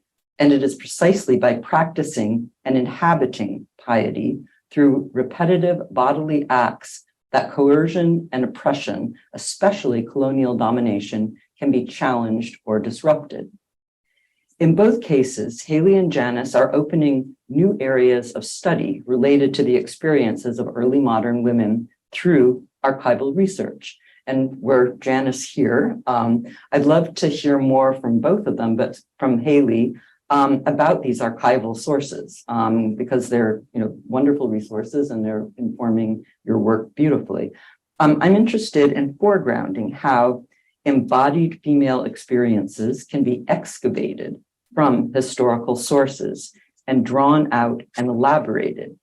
by practicing and inhabiting piety through repetitive bodily acts that coercion and oppression, especially colonial domination, can be challenged or disrupted. In both cases, Haley and Janice are opening new areas of study related to the experiences of early modern women through archival research. And were Janice here, I'd love to hear more from both of them, but from Haley about these archival sources, because they're wonderful resources and they're informing your work beautifully. I'm interested in foregrounding how embodied female experiences can be excavated from historical sources and drawn out and elaborated.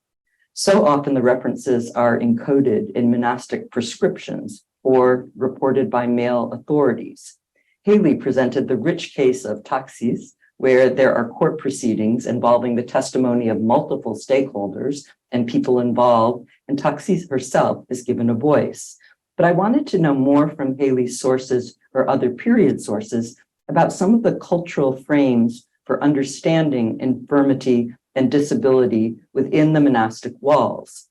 So often the references are encoded in monastic prescriptions or reported by male authorities. Haley presented the rich case of taxis, where there are court proceedings involving the testimony of multiple stakeholders and people involved, and Taxis herself is given a voice. But I wanted to know more from Haley's sources or other period sources about some of the cultural frames for understanding infirmity and disability within the monastic walls.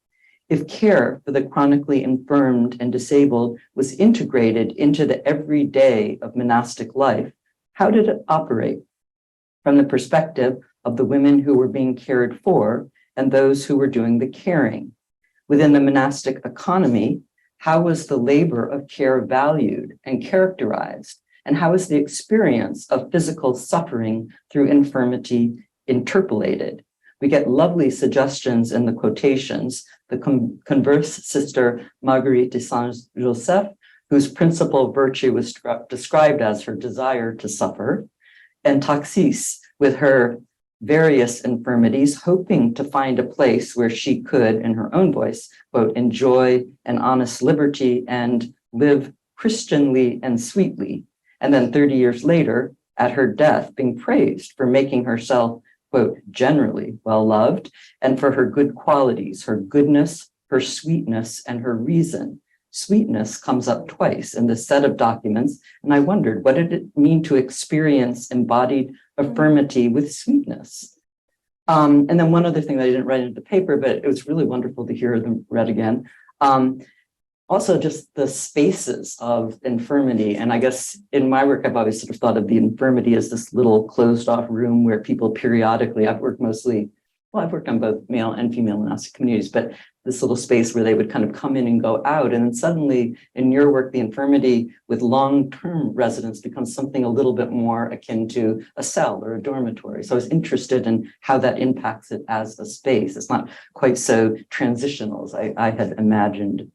If care for the chronically infirmed and disabled was integrated into the everyday of monastic life, how did it operate? From the perspective of the women who were being cared for and those who were doing the caring. Within the monastic economy, How was the labor of care valued and characterized? And how is the experience of physical suffering through infirmity interpolated? We get lovely suggestions in the quotations. The converse sister Marguerite de Saint-Joseph, whose principal virtue was described as her desire to suffer, and Taxis, with her various infirmities, hoping to find a place where she could, in her own voice, quote, enjoy an honest liberty and live Christianly and sweetly. And then 30 years later, at her death, being praised for making herself, quote, generally well-loved, and for her good qualities, her goodness, her sweetness, and her reason. Sweetness comes up twice in this set of documents, and I wondered, what did it mean to experience embodied affirmity with sweetness? And then one other thing that I didn't write into the paper, but it was really wonderful to hear them read again. Also, just the spaces of infirmity. And I guess in my work, I've always sort of thought of the infirmity as this little closed off room where people periodically, I've worked on both male and female monastic communities, but this little space where they would kind of come in and go out. And then suddenly in your work, the infirmity with long-term residence becomes something a little bit more akin to a cell or a dormitory. So I was interested in how that impacts it as a space. It's not quite so transitional as I had imagined.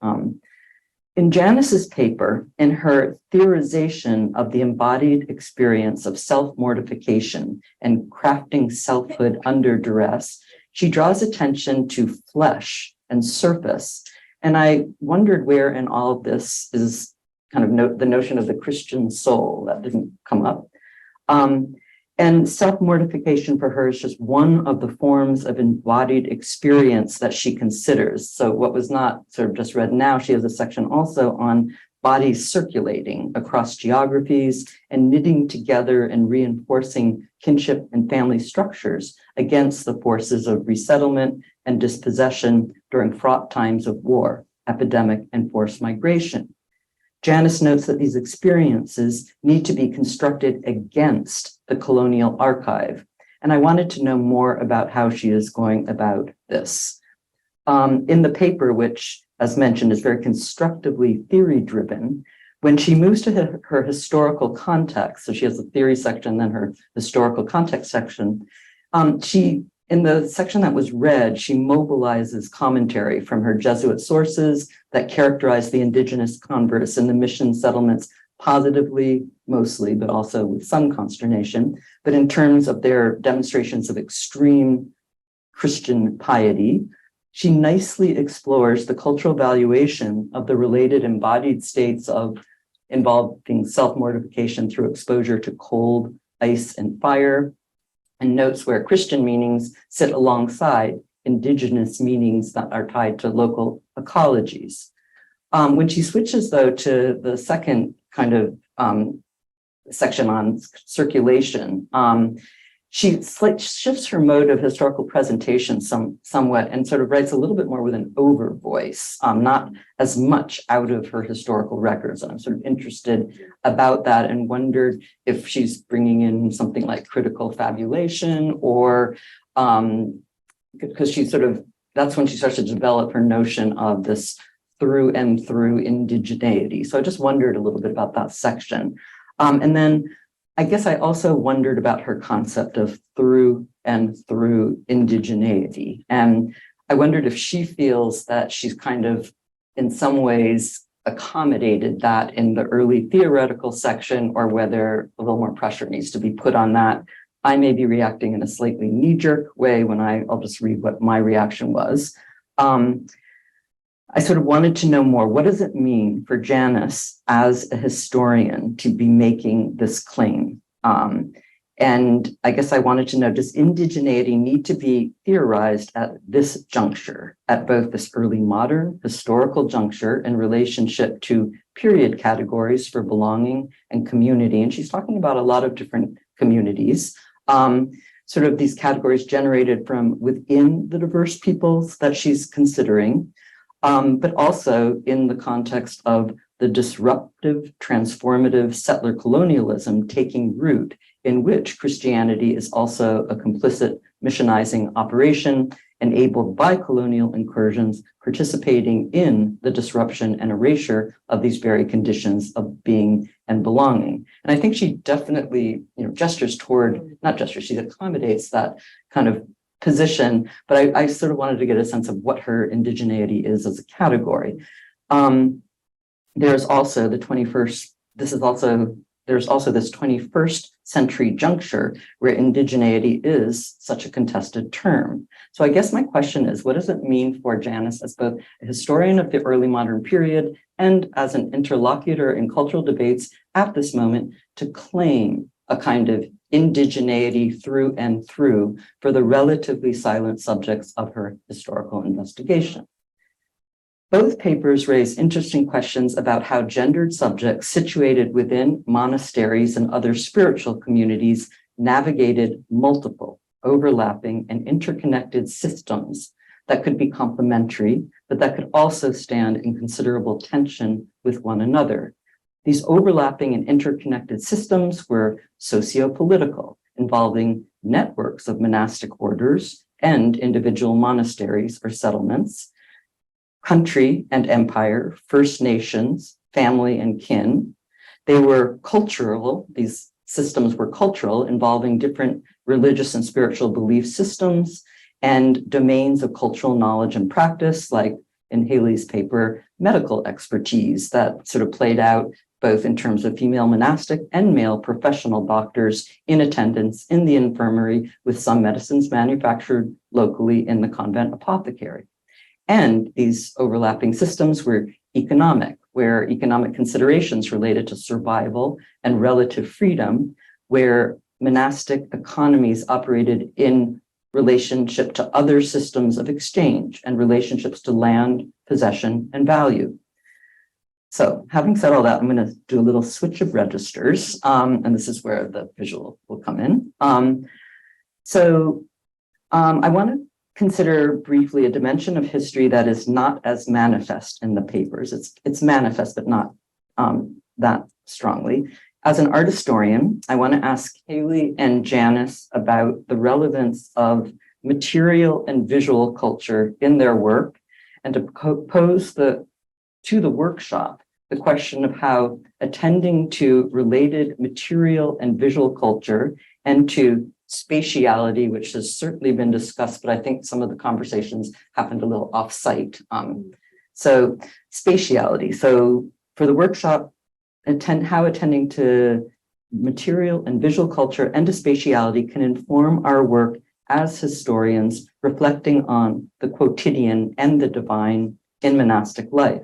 In Janice's paper, in her theorization of the embodied experience of self-mortification and crafting selfhood under duress, she draws attention to flesh and surface. And I wondered where in all of this is kind of the notion of the Christian soul. That didn't come up. And self-mortification for her is just one of the forms of embodied experience that she considers. So what was not sort of just read now, she has a section also on bodies circulating across geographies and knitting together and reinforcing kinship and family structures against the forces of resettlement and dispossession during fraught times of war, epidemic, and forced migration. Janice notes that these experiences need to be constructed against the colonial archive. And I wanted to know more about how she is going about this. In the paper, which, as mentioned, is very constructively theory-driven, when she moves to her historical context, so she has the theory section, then her historical context section, in the section that was read, she mobilizes commentary from her Jesuit sources that characterize the indigenous converts in the mission settlements positively, mostly, but also with some consternation, but in terms of their demonstrations of extreme Christian piety. She nicely explores the cultural valuation of the related embodied states of involving self-mortification through exposure to cold, ice, and fire, and notes where Christian meanings sit alongside indigenous meanings that are tied to local ecologies. When she switches, though, to the second kind of section on circulation, she shifts her mode of historical presentation somewhat and sort of writes a little bit more with an over voice, not as much out of her historical records. And I'm sort of interested about that and wondered if she's bringing in something like critical fabulation or because she sort of, that's when she starts to develop her notion of this through and through indigeneity. So I just wondered a little bit about that section. And then I guess I also wondered about her concept of through and through indigeneity. And I wondered if she feels that she's kind of, in some ways, accommodated that in the early theoretical section, or whether a little more pressure needs to be put on that. I may be reacting in a slightly knee-jerk way when I'll just read what my reaction was. I sort of wanted to know more. What does it mean for Janice as a historian to be making this claim? And I guess I wanted to know, does indigeneity need to be theorized at this juncture, at both this early modern historical juncture in relationship to period categories for belonging and community? And she's talking about a lot of different communities, sort of these categories generated from within the diverse peoples that she's considering, but also in the context of the disruptive, transformative settler colonialism taking root, in which Christianity is also a complicit missionizing operation enabled by colonial incursions, participating in the disruption and erasure of these very conditions of being and belonging. And I think she definitely, gestures toward, not gestures, she accommodates that kind of position, but I sort of wanted to get a sense of what her indigeneity is as a category. There's also the 21st, there's also this 21st century juncture where indigeneity is such a contested term. So I guess my question is, what does it mean for Janice as both a historian of the early modern period and as an interlocutor in cultural debates at this moment to claim a kind of indigeneity through and through for the relatively silent subjects of her historical investigation? Both papers raise interesting questions about how gendered subjects situated within monasteries and other spiritual communities navigated multiple, overlapping, and interconnected systems that could be complementary, but that could also stand in considerable tension with one another. These overlapping and interconnected systems were socio-political, involving networks of monastic orders and individual monasteries or settlements, country and empire, First Nations, family and kin. They were cultural, these systems were cultural, involving different religious and spiritual belief systems and domains of cultural knowledge and practice, like in Haley's paper, medical expertise that sort of played out both in terms of female monastic and male professional doctors in attendance in the infirmary, with some medicines manufactured locally in the convent apothecary. And these overlapping systems were economic, where economic considerations related to survival and relative freedom, where monastic economies operated in relationship to other systems of exchange and relationships to land, possession, and value. So having said all that, I'm going to do a little switch of registers, and this is where the visual will come in. I want to consider briefly a dimension of history that is not as manifest in the papers. It's manifest, but not that strongly. As an art historian, I want to ask Haley and Janice about the relevance of material and visual culture in their work, and to pose to the workshop the question of how attending to related material and visual culture and to spatiality, which has certainly been discussed, but I think some of the conversations happened a little off-site. So spatiality. So for the workshop, how attending to material and visual culture and to spatiality can inform our work as historians, reflecting on the quotidian and the divine in monastic life.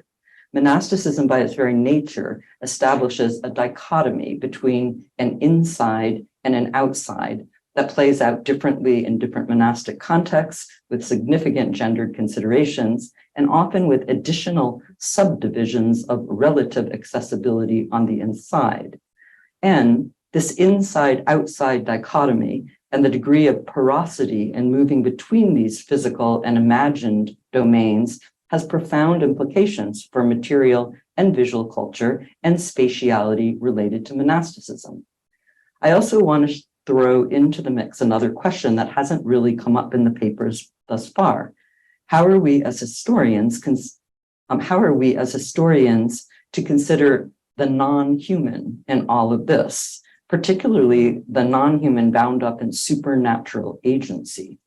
Monasticism, by its very nature, establishes a dichotomy between an inside and an outside that plays out differently in different monastic contexts, with significant gendered considerations, and often with additional subdivisions of relative accessibility on the inside. And this inside-outside dichotomy and the degree of porosity in moving between these physical and imagined domains has profound implications for material and visual culture and spatiality related to monasticism. I also want to throw into the mix another question that hasn't really come up in the papers thus far. How are we as historians to consider the non-human in all of this, particularly the non-human bound up in supernatural agency?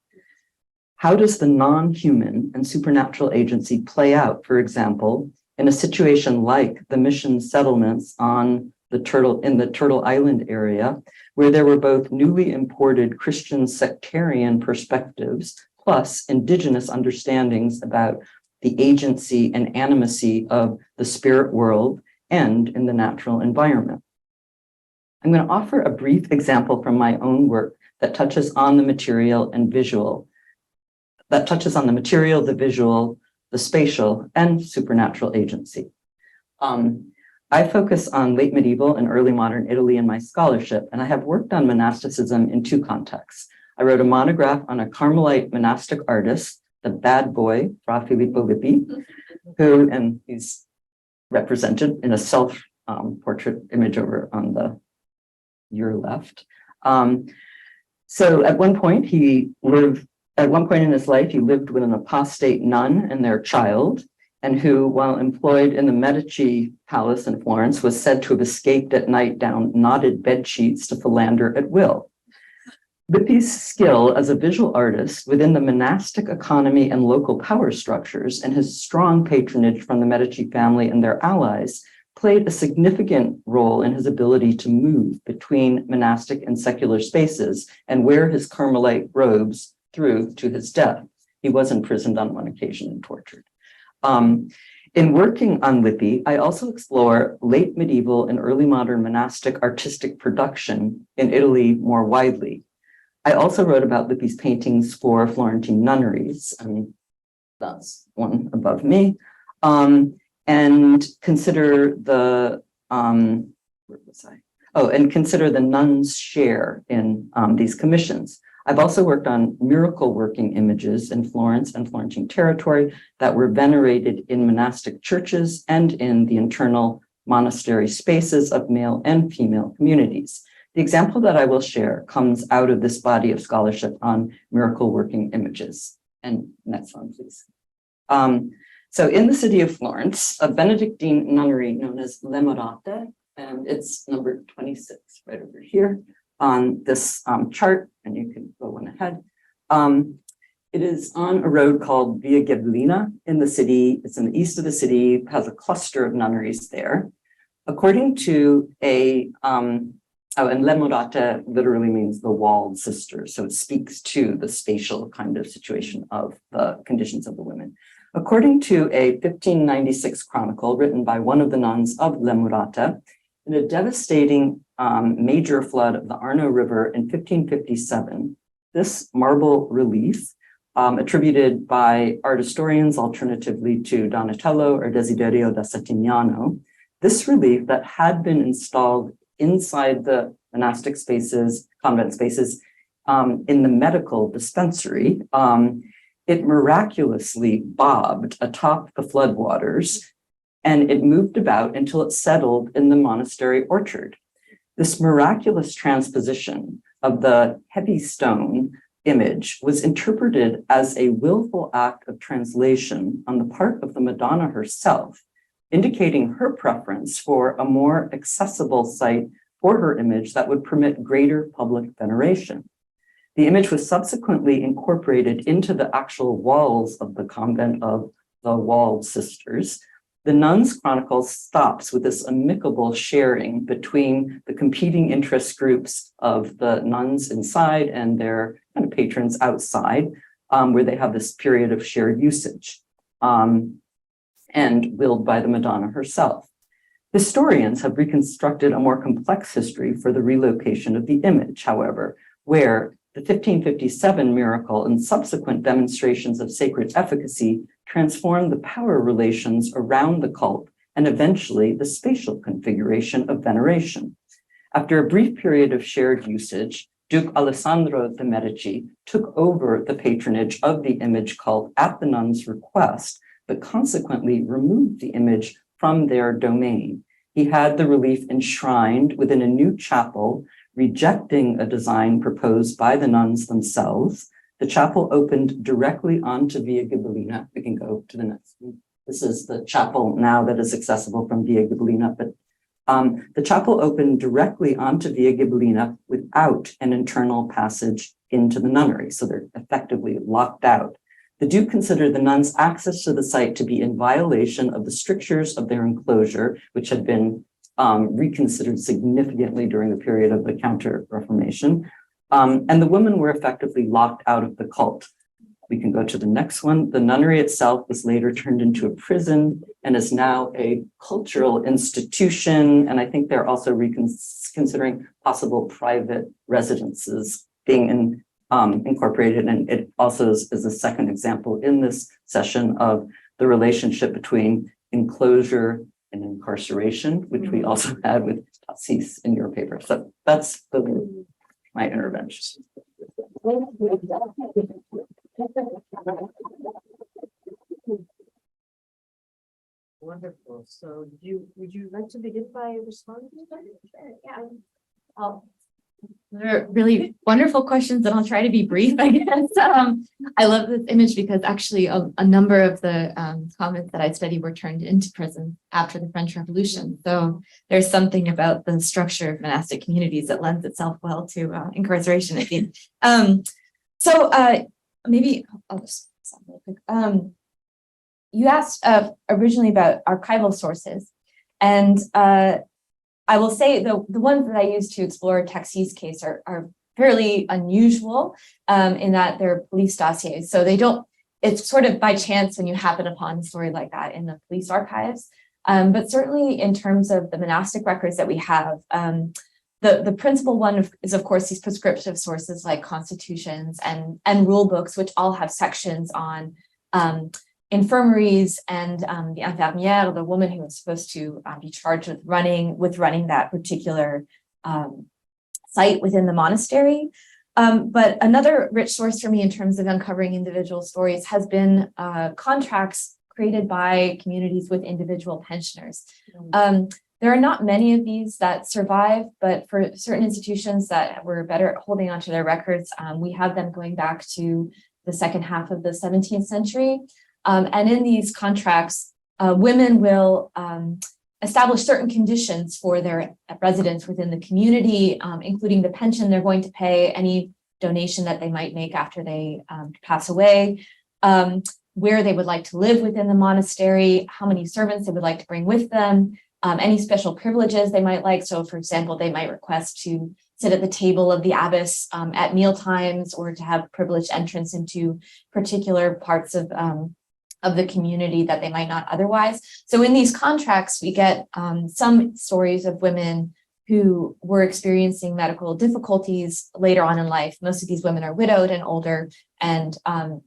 How does the non-human and supernatural agency play out, for example, in a situation like the mission settlements in the Turtle Island area, where there were both newly imported Christian sectarian perspectives plus indigenous understandings about the agency and animacy of the spirit world and in the natural environment? I'm going to offer a brief example from my own work that touches on the material and visual, the visual, the spatial, and supernatural agency. I focus on late medieval and early modern Italy in my scholarship, and I have worked on monasticism in two contexts. I wrote a monograph on a Carmelite monastic artist, the bad boy, Fra Filippo Lippi, and he's represented in a self-portrait image over on your left. So at one point in his life, he lived with an apostate nun and their child, and who, while employed in the Medici palace in Florence, was said to have escaped at night down knotted bed sheets to philander at will. Lippi's skill as a visual artist within the monastic economy and local power structures, and his strong patronage from the Medici family and their allies, played a significant role in his ability to move between monastic and secular spaces and wear his Carmelite robes through to his death. He was imprisoned on one occasion and tortured. In working on Lippi, I also explore late medieval and early modern monastic artistic production in Italy more widely. I also wrote about Lippi's paintings for Florentine nunneries, and that's one above me, and consider the consider the nuns' share in these commissions. I've also worked on miracle working images in Florence and Florentine territory that were venerated in monastic churches and in the internal monastery spaces of male and female communities. The example that I will share comes out of this body of scholarship on miracle working images. And next one, please. So in the city of Florence, a Benedictine nunnery known as Le Murate, and it's number 26 right over here on this chart, and you can go one ahead. It is on a road called Via Ghibellina in the city. It's in the east of the city, has a cluster of nunneries there. According to and Le Murate literally means the walled sisters, so it speaks to the spatial kind of situation of the conditions of the women. According to a 1596 chronicle written by one of the nuns of Le Murate, in a devastating major flood of the Arno River in 1557, this marble relief, attributed by art historians alternatively to Donatello or Desiderio da Settignano, this relief that had been installed inside the monastic spaces, convent spaces, in the medical dispensary, it miraculously bobbed atop the floodwaters, and it moved about until it settled in the monastery orchard. This miraculous transposition of the heavy stone image was interpreted as a willful act of translation on the part of the Madonna herself, indicating her preference for a more accessible site for her image that would permit greater public veneration. The image was subsequently incorporated into the actual walls of the convent of the Walled Sisters. The Nuns' Chronicle stops with this amicable sharing between the competing interest groups of the nuns inside and their kind of patrons outside, where they have this period of shared usage, and willed by the Madonna herself. Historians have reconstructed a more complex history for the relocation of the image, however, where the 1557 miracle and subsequent demonstrations of sacred efficacy transformed the power relations around the cult and eventually the spatial configuration of veneration. After a brief period of shared usage, Duke Alessandro de' Medici took over the patronage of the image cult at the nuns' request, but consequently removed the image from their domain. He had the relief enshrined within a new chapel, rejecting a design proposed by the nuns themselves. The chapel opened directly onto Via Ghibellina. We can go to the next one. This is the chapel now that is accessible from Via Ghibellina, but the chapel opened directly onto Via Ghibellina without an internal passage into the nunnery, so they're effectively locked out. The Duke considered the nuns' access to the site to be in violation of the strictures of their enclosure, which had been reconsidered significantly during the period of the Counter-Reformation. And the women were effectively locked out of the cult. We can go to the next one. The nunnery itself was later turned into a prison and is now a cultural institution. And I think they're also considering possible private residences being incorporated. And it also is a second example in this session of the relationship between enclosure and incarceration, which we also had with Tassis in your paper. So that's my intervention. Wonderful. So would you like to begin by responding? Yeah. They're really wonderful questions, and I'll try to be brief, I guess. I love this image because actually a number of the comments that I studied were turned into prison after the French Revolution. So there's something about the structure of monastic communities that lends itself well to incarceration, I think. Maybe I'll just stop real quick. You asked originally about archival sources, and I will say the ones that I use to explore Taxi's case are fairly unusual in that they're police dossiers. So it's sort of by chance when you happen upon a story like that in the police archives. But certainly in terms of the monastic records that we have, the principal one is, of course, these prescriptive sources like constitutions and rule books, which all have sections on infirmaries and the infirmière, the woman who was supposed to be charged with running that particular site within the monastery. But another rich source for me in terms of uncovering individual stories has been contracts created by communities with individual pensioners. There are not many of these that survive, but for certain institutions that were better at holding onto their records, we have them going back to the second half of the 17th century. And in these contracts, women will establish certain conditions for their residents within the community, including the pension they're going to pay, any donation that they might make after they pass away, where they would like to live within the monastery, how many servants they would like to bring with them, any special privileges they might like. So, for example, they might request to sit at the table of the abbess at meal times, or to have privileged entrance into particular parts of the community that they might not otherwise. So in these contracts, we get some stories of women who were experiencing medical difficulties later on in life. Most of these women are widowed and older, and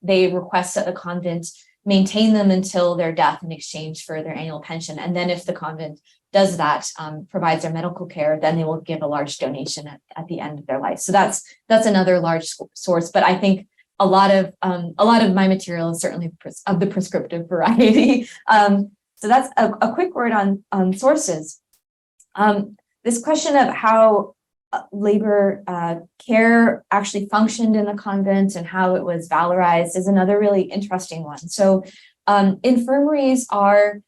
they request that the convent maintain them until their death in exchange for their annual pension. And then if the convent does that, provides their medical care, then they will give a large donation at the end of their life. So that's another large source. But I think a lot of my material is certainly of the prescriptive variety. So that's a quick word on sources. This question of how labor care actually functioned in the convent and how it was valorized is another really interesting one. So infirmaries are,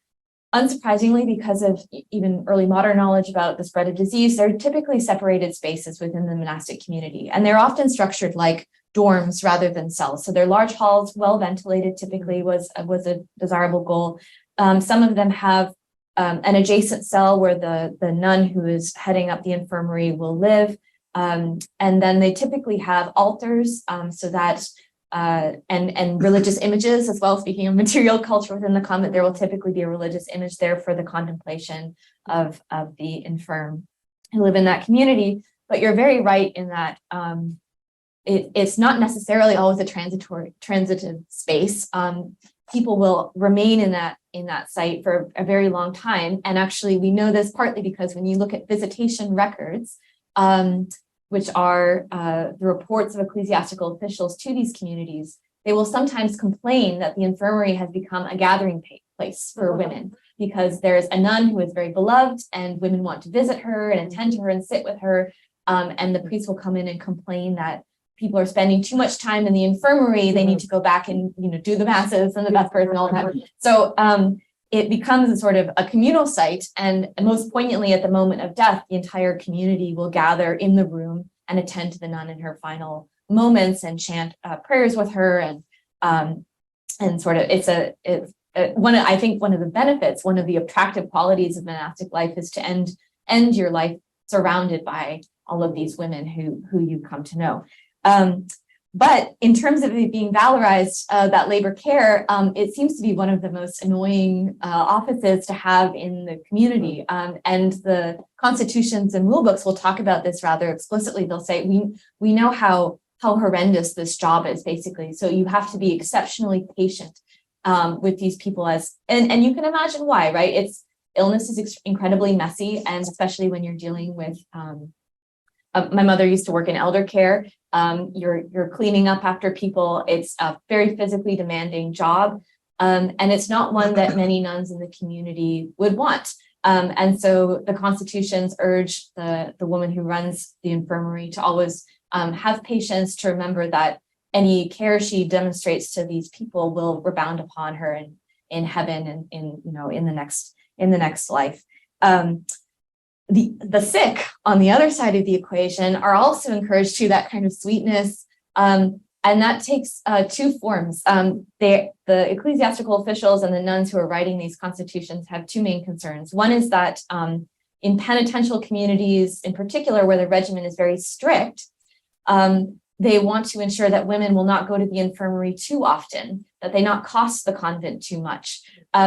unsurprisingly, because of even early modern knowledge about the spread of disease, they're typically separated spaces within the monastic community, and they're often structured like dorms rather than cells. So they're large halls, well ventilated, typically was a desirable goal. Some of them have an adjacent cell where the nun who is heading up the infirmary will live. And then they typically have altars so that and religious images as well. Speaking of material culture within the convent, there will typically be a religious image there for the contemplation of the infirm who live in that community. But you're very right in that it's not necessarily always a transitive space. People will remain in that site for a very long time. And actually, we know this partly because when you look at visitation records, which are the reports of ecclesiastical officials to these communities, they will sometimes complain that the infirmary has become a gathering place for women, because there's a nun who is very beloved and women want to visit her and attend to her and sit with her. And the priest will come in and complain that people are spending too much time in the infirmary. They need to go back and do the masses and the vespers and all that. So it becomes a sort of a communal site, and most poignantly at the moment of death, the entire community will gather in the room and attend to the nun in her final moments and chant prayers with her, and sort of it's I think one of the benefits, one of the attractive qualities of monastic life is to end your life surrounded by all of these women who you come to know. But in terms of it being valorized, that labor care, it seems to be one of the most annoying offices to have in the community. And the constitutions and rule books will talk about this rather explicitly. They'll say, we know how horrendous this job is, basically. So you have to be exceptionally patient with these people and you can imagine why, right? Illness is incredibly messy, and especially when you're dealing with my mother used to work in elder care. You're cleaning up after people. It's a very physically demanding job. And it's not one that many nuns in the community would want. And so the constitutions urge the woman who runs the infirmary to always have patience, to remember that any care she demonstrates to these people will rebound upon her in heaven and in the next life. The sick on the other side of the equation are also encouraged to that kind of sweetness. And that takes two forms. The ecclesiastical officials and the nuns who are writing these constitutions have two main concerns. One is that in penitential communities, in particular, where the regimen is very strict, they want to ensure that women will not go to the infirmary too often, that they not cost the convent too much.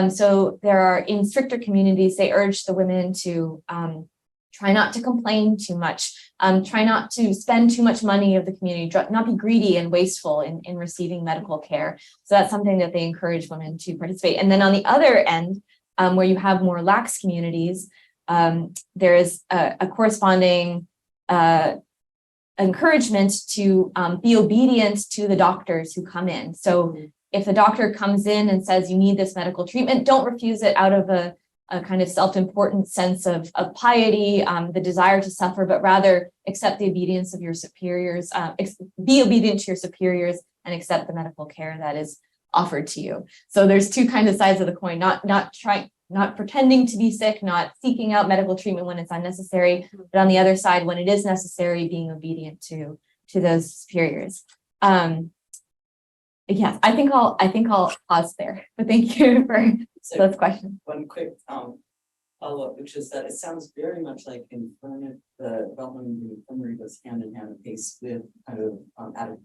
So there are, in stricter communities, they urge the women to try not to complain too much, try not to spend too much money of the community, not be greedy and wasteful in receiving medical care. So that's something that they encourage women to participate. And then on the other end, where you have more lax communities, there is a corresponding encouragement to be obedient to the doctors who come in. So if the doctor comes in and says you need this medical treatment, don't refuse it out of a kind of self-important sense of piety, the desire to suffer, but rather accept the obedience of your superiors, be obedient to your superiors and accept the medical care that is offered to you. So there's two kind of sides of the coin, not pretending to be sick, not seeking out medical treatment when it's unnecessary, but on the other side, when it is necessary, being obedient to those superiors. Yes, I think I'll pause there, but thank you for those questions. One quick follow-up, which is that it sounds very much like the development of the infirmary goes hand in hand pace with kind of added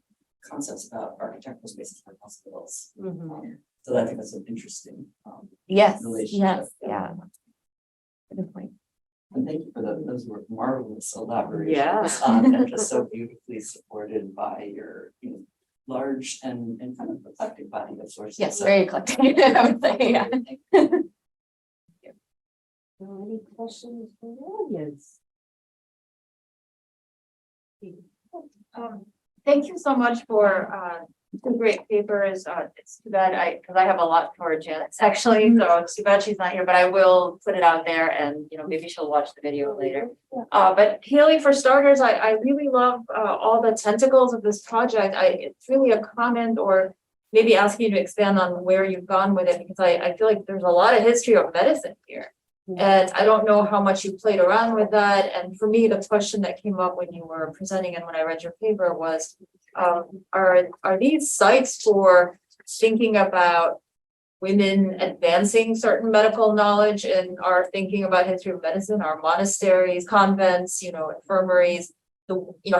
concepts about architectural spaces for hospitals. So I think that's an interesting relationship. Yeah. Good point. And thank you for those were marvelous elaborations. And just so beautifully supported by your large and kind of eclectic body of sources. Yes, very eclectic, I would say, yeah. Any questions from the audience? Thank you so much for the great papers. It's too bad because I have a lot for Janice actually, so it's too bad she's not here, but I will put it out there and maybe she'll watch the video later. But Haley, for starters, I really love all the tentacles of this project. It's really a comment or maybe ask you to expand on where you've gone with it, because I feel like there's a lot of history of medicine here. And I don't know how much you played around with that. And for me, the question that came up when you were presenting and when I read your paper was, are these sites for thinking about women advancing certain medical knowledge and are thinking about history of medicine, our monasteries, convents, infirmaries,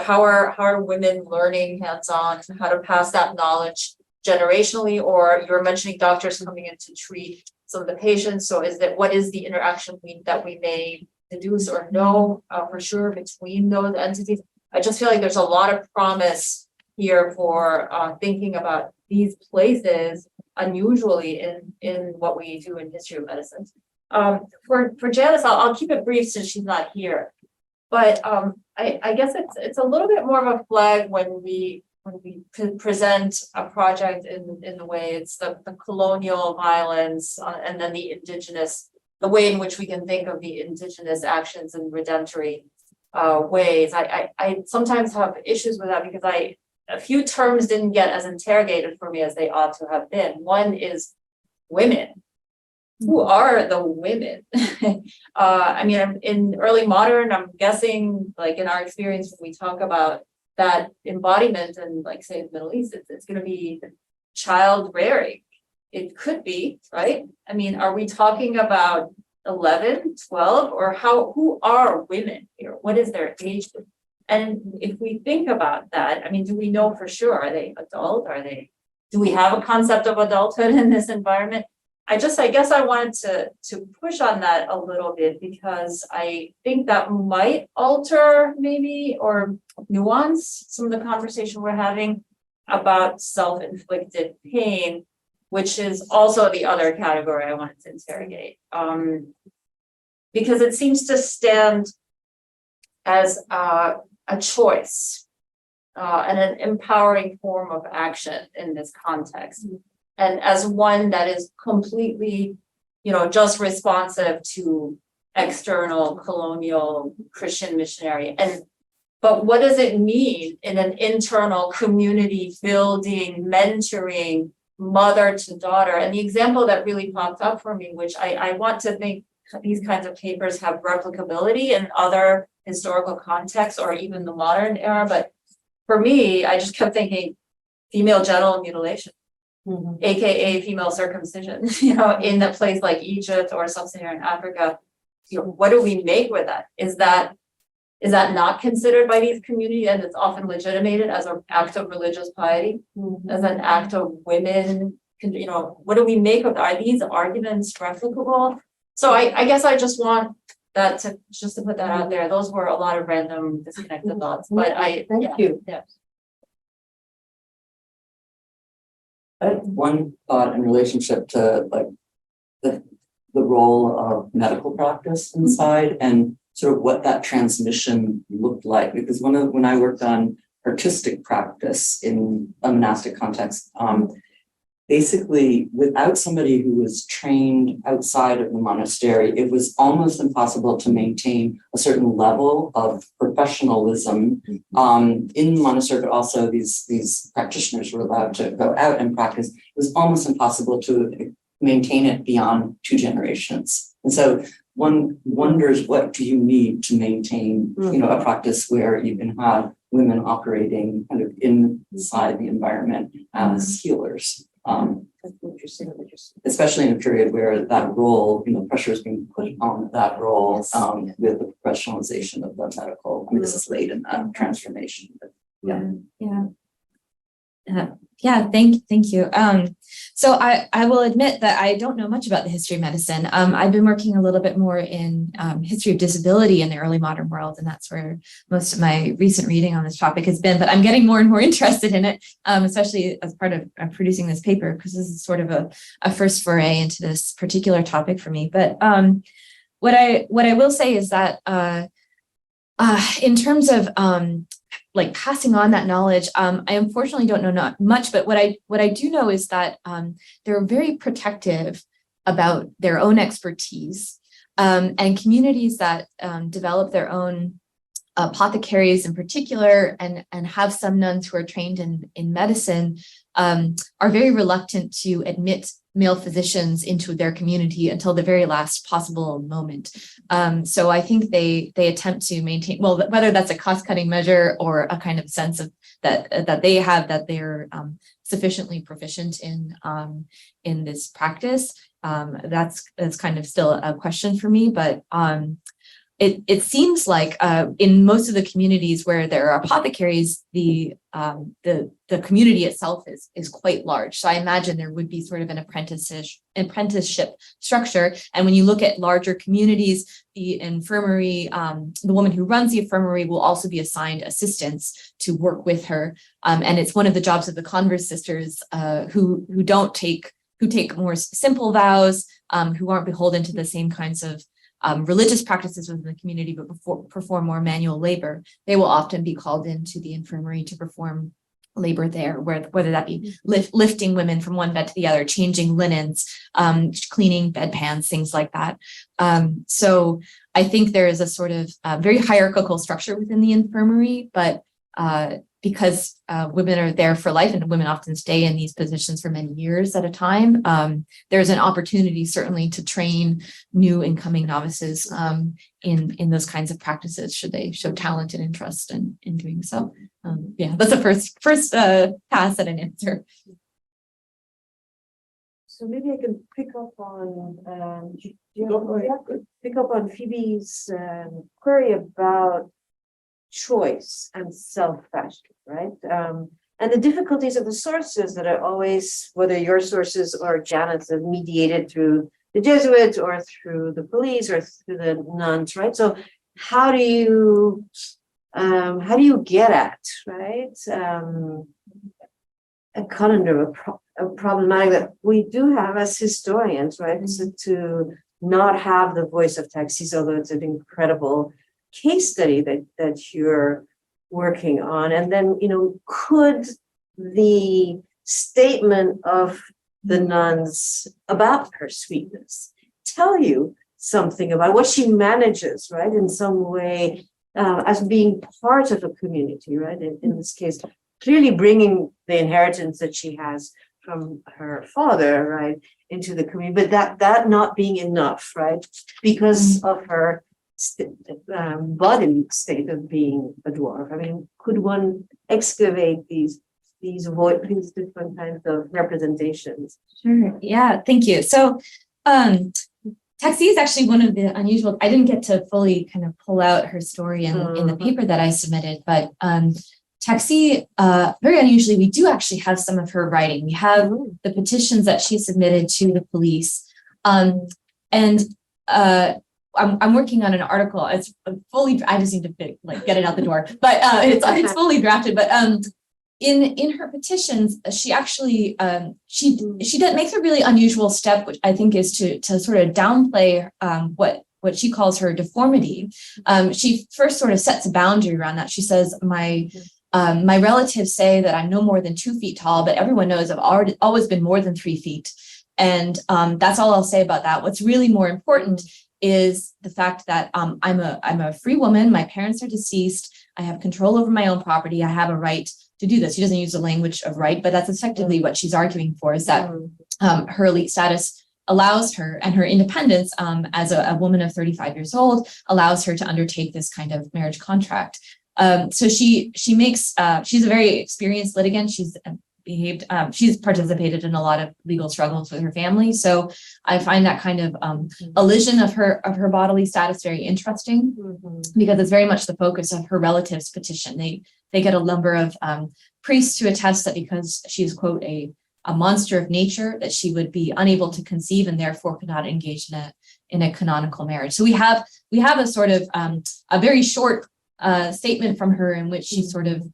how are women learning hands-on how to pass that knowledge generationally? Or you were mentioning doctors coming in to treat some of the patients. So what is the interaction that we may deduce or know for sure between those entities? I just feel like there's a lot of promise here for thinking about these places unusually in what we do in history of medicine. For Janice, I'll keep it brief since she's not here. But I guess it's a little bit more of a flag when we present a project in the way it's the colonial violence and then the indigenous, the way in which we can think of the indigenous actions in redemptory ways. I sometimes have issues with that because a few terms didn't get as interrogated for me as they ought to have been. One is women. Who are the women? I mean, in early modern, I'm guessing, like in our experience, when we talk about that embodiment and like say the Middle East, it's going to be child rearing. It could be, right? I mean, are we talking about 11, 12, or who are women here? What is their age? And if we think about that, I mean, do we know for sure? Are they adult? Do we have a concept of adulthood in this environment? I guess I wanted to push on that a little bit because I think that might alter maybe or nuance some of the conversation we're having about self-inflicted pain, which is also the other category I wanted to interrogate. Because it seems to stand as a choice and an empowering form of action in this context. and as one that is completely, just responsive to external colonial Christian missionary. But what does it mean in an internal community building, mentoring, mother to daughter? And the example that really popped up for me, which I want to think these kinds of papers have replicability in other historical contexts or even the modern era. But for me, I just kept thinking female genital mutilation, AKA female circumcision, in a place like Egypt or sub-Saharan Africa. What do we make with that? Is that not considered by these communities, and it's often legitimated as an act of religious piety, as an act of women? What do we make of that? Are these arguments replicable? So I guess I just want that to put that out there. Those were a lot of random disconnected thoughts, but Thank you. Yeah. I had one thought in relationship to like the role of medical practice inside and sort of what that transmission looked like. Because when I worked on artistic practice in a monastic context, basically without somebody who was trained outside of the monastery, it was almost impossible to maintain a certain level of professionalism in the monastery, but also these practitioners were allowed to go out and practice. It was almost impossible to maintain it beyond 2 generations. And so one wonders, what do you need to maintain, a practice where you can have women operating kind of inside the environment as healers? That's interesting. Especially in a period where that role, pressure is being put on that role with the professionalization of the medical. I mean, this is late in that transformation. But Thank you. So I will admit that I don't know much about the history of medicine. I've been working a little bit more in history of disability in the early modern world, and that's where most of my recent reading on this topic has been. But I'm getting more and more interested in it, especially as part of producing this paper, because this is sort of a first foray into this particular topic for me. But what I will say is that in terms of like passing on that knowledge, I unfortunately don't know not much, but what I do know is that they're very protective about their own expertise, and communities that develop their own apothecaries in particular, and have some nuns who are trained in medicine, are very reluctant to admit male physicians into their community until the very last possible moment. So I think they attempt to maintain, well, whether that's a cost-cutting measure or a kind of sense of that they have that they're sufficiently proficient in this practice. That's kind of still a question for me, but it seems like in most of the communities where there are apothecaries, the community itself is quite large. So I imagine there would be sort of an apprenticeship structure. And when you look at larger communities, the infirmary, the woman who runs the infirmary will also be assigned assistants to work with her. And it's one of the jobs of the convert sisters who take more simple vows, who aren't beholden to the same kinds of religious practices within the community, but perform more manual labor. They will often be called into the infirmary to perform labor there, whether that be lifting women from one bed to the other, changing linens, cleaning bedpans, things like that. So I think there is a sort of very hierarchical structure within the infirmary, but because women are there for life and women often stay in these positions for many years at a time, there's an opportunity certainly to train new incoming novices in those kinds of practices should they show talent and interest in doing so. That's a first pass at an answer. So maybe I can pick up on pick up on Phoebe's query about choice and self-passion, right? And the difficulties of the sources that are always, whether your sources or Janice, have mediated through the Jesuits or through the police or through the nuns, right? So how do you get at, right? A conundrum, a problematic that we do have as historians, right? So to not have the voice of Taxis, although it's an incredible case study that you're working on. And then, could the statement of the nuns about her sweetness, tell you something about what she manages, right, in some way, as being part of a community, right? In this case, clearly bringing the inheritance that she has from her father, right, into the community, but that not being enough, right, because of her bodily state of being a dwarf. I mean, could one excavate these different kinds of representations? Sure. Yeah. Thank you. So, Taxi is actually one of the unusual. I didn't get to fully kind of pull out her story in the paper that I submitted, but Taxi, very unusually, we do actually have some of her writing. We have the petitions that she submitted to the police, and I'm working on an article. It's fully. I just need to get it out the door, but it's fully drafted. But in her petitions, she actually she makes a really unusual step, which I think is to sort of downplay what she calls her deformity. She first sort of sets a boundary around that. She says, my relatives say that I'm no more than 2 feet tall, but everyone knows I've always been more than 3 feet. And that's all I'll say about that. What's really more important is the fact that I'm a free woman. My parents are deceased. I have control over my own property. I have a right to do this. She doesn't use the language of right, but that's effectively what she's arguing for, is that her elite status allows her, and her independence as a woman of 35 years old allows her to undertake this kind of marriage contract. So she makes, she's a very experienced litigant. She's participated in a lot of legal struggles with her family. So I find that kind of elision of her bodily status very interesting, because it's very much the focus of her relatives' petition. They get a number of priests to attest that because she's, quote, a monster of nature, that she would be unable to conceive and therefore could not engage in a canonical marriage. So we have a sort of a very short statement from her in which she sort of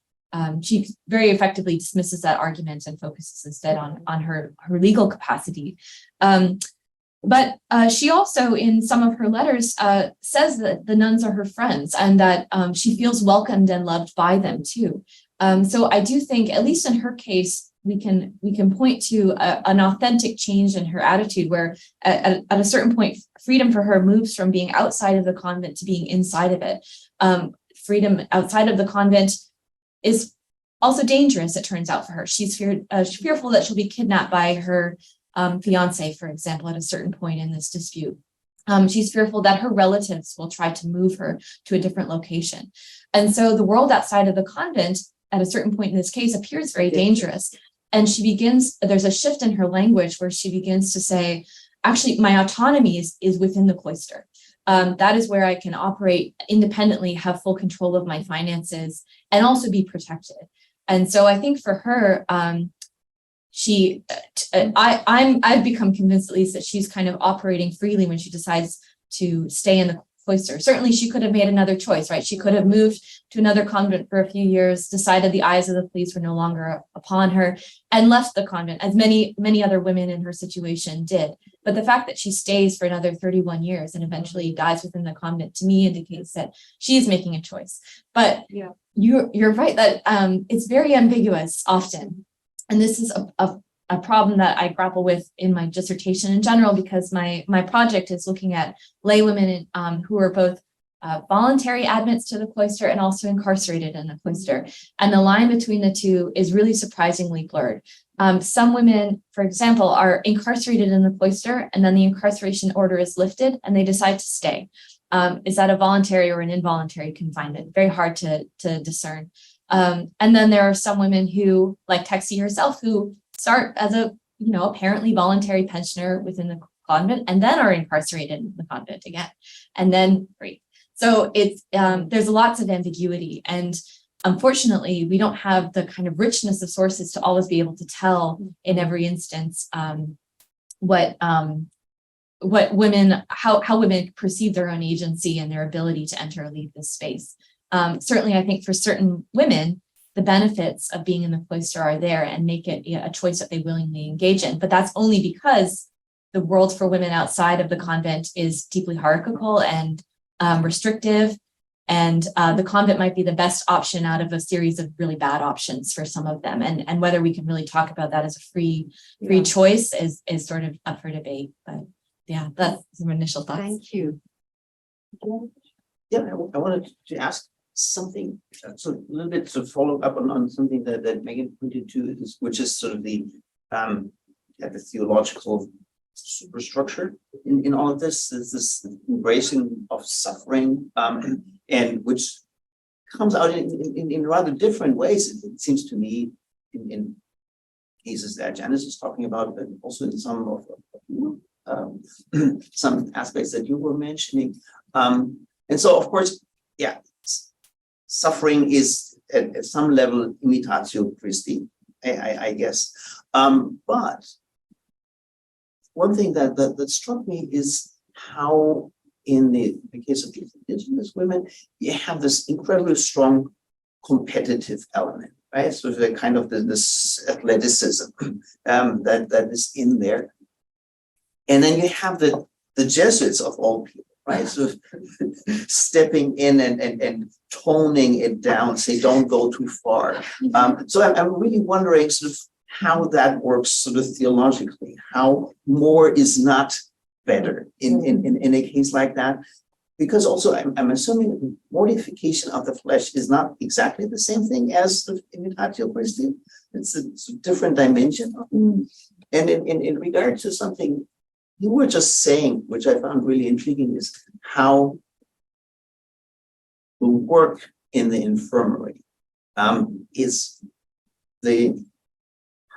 she very effectively dismisses that argument and focuses instead on her legal capacity. But she also, in some of her letters, says that the nuns are her friends and that she feels welcomed and loved by them too. So I do think, at least in her case, we can point to an authentic change in her attitude, where at a certain point, freedom for her moves from being outside of the convent to being inside of it. Freedom outside of the convent is also dangerous, it turns out, for her. She's fearful that she'll be kidnapped by her fiance, for example, at a certain point in this dispute. She's fearful that her relatives will try to move her to a different location. And so the world outside of the convent, at a certain point in this case, appears very dangerous. And there's a shift in her language where she begins to say, actually, my autonomy is within the cloister. That is where I can operate independently, have full control of my finances, and also be protected. And so I think for her, I've become convinced, at least, that she's kind of operating freely when she decides to stay in the cloister. Certainly, she could have made another choice, right? She could have moved to another convent for a few years, decided the eyes of the police were no longer upon her, and left the convent, as many other women in her situation did. But the fact that she stays for another 31 years and eventually dies within the convent, to me, indicates that she is making a choice. But yeah, you're right that it's very ambiguous often. And this is a problem that I grapple with in my dissertation in general, because my project is looking at lay women who are both voluntary admits to the cloister and also incarcerated in the cloister. And the line between the two is really surprisingly blurred. Some women, for example, are incarcerated in the cloister, and then the incarceration order is lifted and they decide to stay. Is that a voluntary or an involuntary confinement? Very hard to discern. And then there are some women who, like Texie herself, who start as a apparently voluntary pensioner within the convent and then are incarcerated in the convent again, and then free. So it's there's lots of ambiguity, and unfortunately, we don't have the kind of richness of sources to always be able to tell in every instance what women, how women perceive their own agency and their ability to enter or leave this space. Certainly, I think for certain women, the benefits of being in the cloister are there and make it a choice that they willingly engage in. But that's only because the world for women outside of the convent is deeply hierarchical and restrictive. And the convent might be the best option out of a series of really bad options for some of them. And whether we can really talk about that as a free choice is sort of up for debate. But yeah, that's some initial thoughts. Thank you. Yeah, I wanted to ask something, so a little bit to follow up on something that Megan pointed to, which is sort of the theological superstructure in all of this. Is this embracing of suffering, and which comes out in rather different ways. It seems to me in cases that Janice is talking about, but also in some of some aspects that you were mentioning. And so, of course, yeah, suffering is at some level imitatio Christi, I guess. But one thing that struck me is how, in the case of these Indigenous women, you have this incredibly strong competitive element, right? So the kind of this athleticism that is in there, and then you have the Jesuits of all people, right? So stepping in and toning it down, say don't go too far. So I'm really wondering sort of how that works sort of theologically, how more is not better in a case like that. Because also I'm assuming mortification of the flesh is not exactly the same thing as the imitatio Christi. It's a different dimension. And in regard to something you were just saying, which I found really intriguing, is how the work in the infirmary is the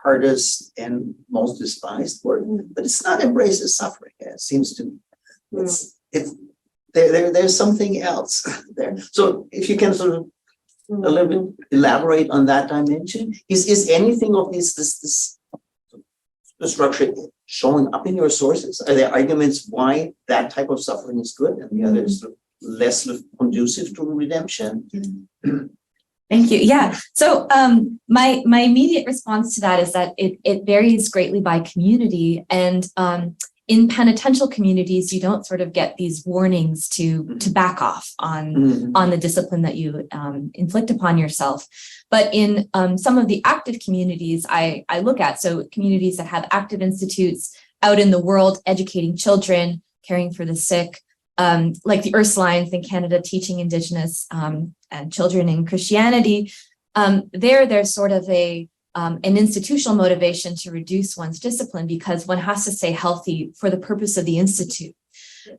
hardest and most despised work, but it's not embraces suffering. It seems to me there's something else there. So if you can sort of a little bit elaborate on that dimension, is anything of this structure showing up in your sources? Are there arguments why that type of suffering is good and the other is less conducive to redemption? Thank you. Yeah. So my immediate response to that is that it varies greatly by community. And in penitential communities, you don't sort of get these warnings to back off on the discipline that you inflict upon yourself. But in some of the active communities I look at, so communities that have active institutes out in the world, educating children, caring for the sick, like the Ursulines in Canada, teaching Indigenous and children in Christianity, there's sort of an institutional motivation to reduce one's discipline because one has to stay healthy for the purpose of the institute.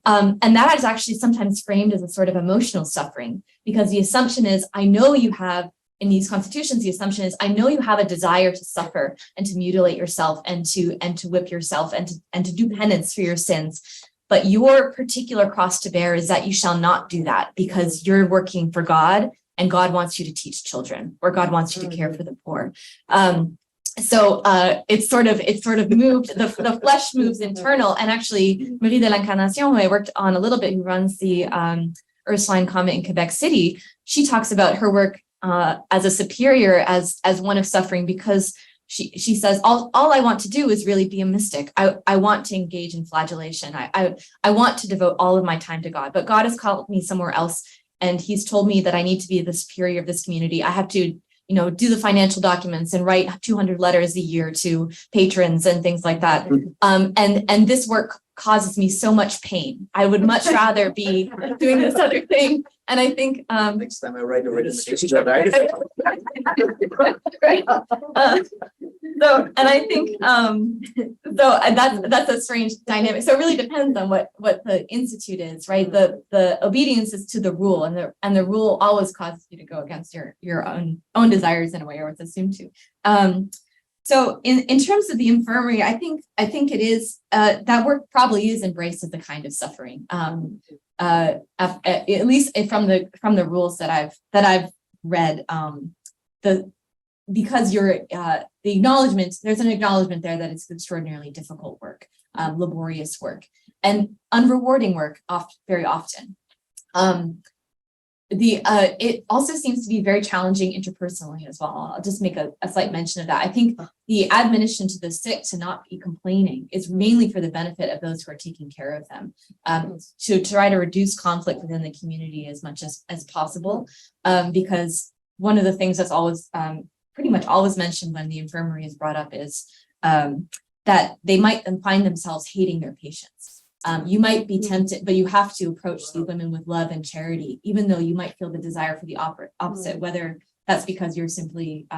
And that is actually sometimes framed as a sort of emotional suffering, because the assumption is, I know you have, in these constitutions, the assumption is, I know you have a desire to suffer and to mutilate yourself and to whip yourself and to do penance for your sins. But your particular cross to bear is that you shall not do that because you're working for God and God wants you to teach children, or God wants you to care for the poor. So it's sort of moved, the flesh moves internal. And actually, Marie de l'Incarnation, who I worked on a little bit, who runs the Ursuline convent in Quebec City, she talks about her work as a superior, as one of suffering, because she says, all I want to do is really be a mystic. I want to engage in flagellation. I want to devote all of my time to God, but God has called me somewhere else. And he's told me that I need to be the superior of this community. I have to, do the financial documents and write 200 letters a year to patrons and things like that. And this work causes me so much pain. I would much rather be doing this other thing. And I think next time I write a registration, right. So, and I think so that's a strange dynamic. So it really depends on what the institute is, right? The obedience is to the rule, and the rule always causes you to go against your own desires in a way, or it's assumed to. So in terms of the infirmary, I think it is that work probably is embraced as a kind of suffering. At least from the rules that I've read, because you're the acknowledgement, there's an acknowledgement there that it's extraordinarily difficult work, laborious work, and unrewarding work very often. It also seems to be very challenging interpersonally as well. I'll just make a slight mention of that. I think the admonition to the sick to not be complaining is mainly for the benefit of those who are taking care of them, to try to reduce conflict within the community as much as possible, because one of the things that's always pretty much always mentioned when the infirmary is brought up is that they might find themselves hating their patients. You might be tempted, but you have to approach the women with love and charity, even though you might feel the desire for the opposite, whether that's because you're simply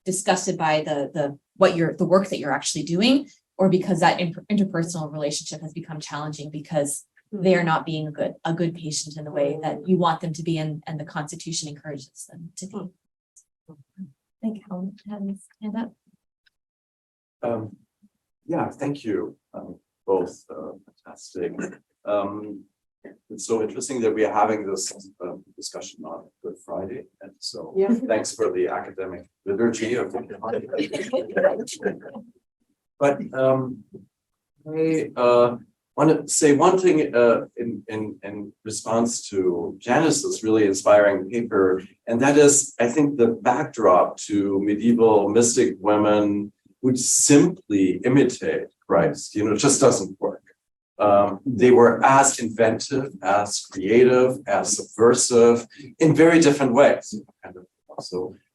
disgusted by the work that you're actually doing, or because that interpersonal relationship has become challenging because they are not being a good patient in the way that you want them to be, and the Constitution encourages them to be. I think Helen has his hand up. Yeah, thank you. Both fantastic. It's so interesting that we are having this discussion on Good Friday, and so thanks for the academic liturgy of it. But I want to say one thing in response to Janice's really inspiring paper, and that is, I think, the backdrop to medieval mystic women who simply imitate Christ, just doesn't work. They were as inventive, as creative, as subversive in very different ways.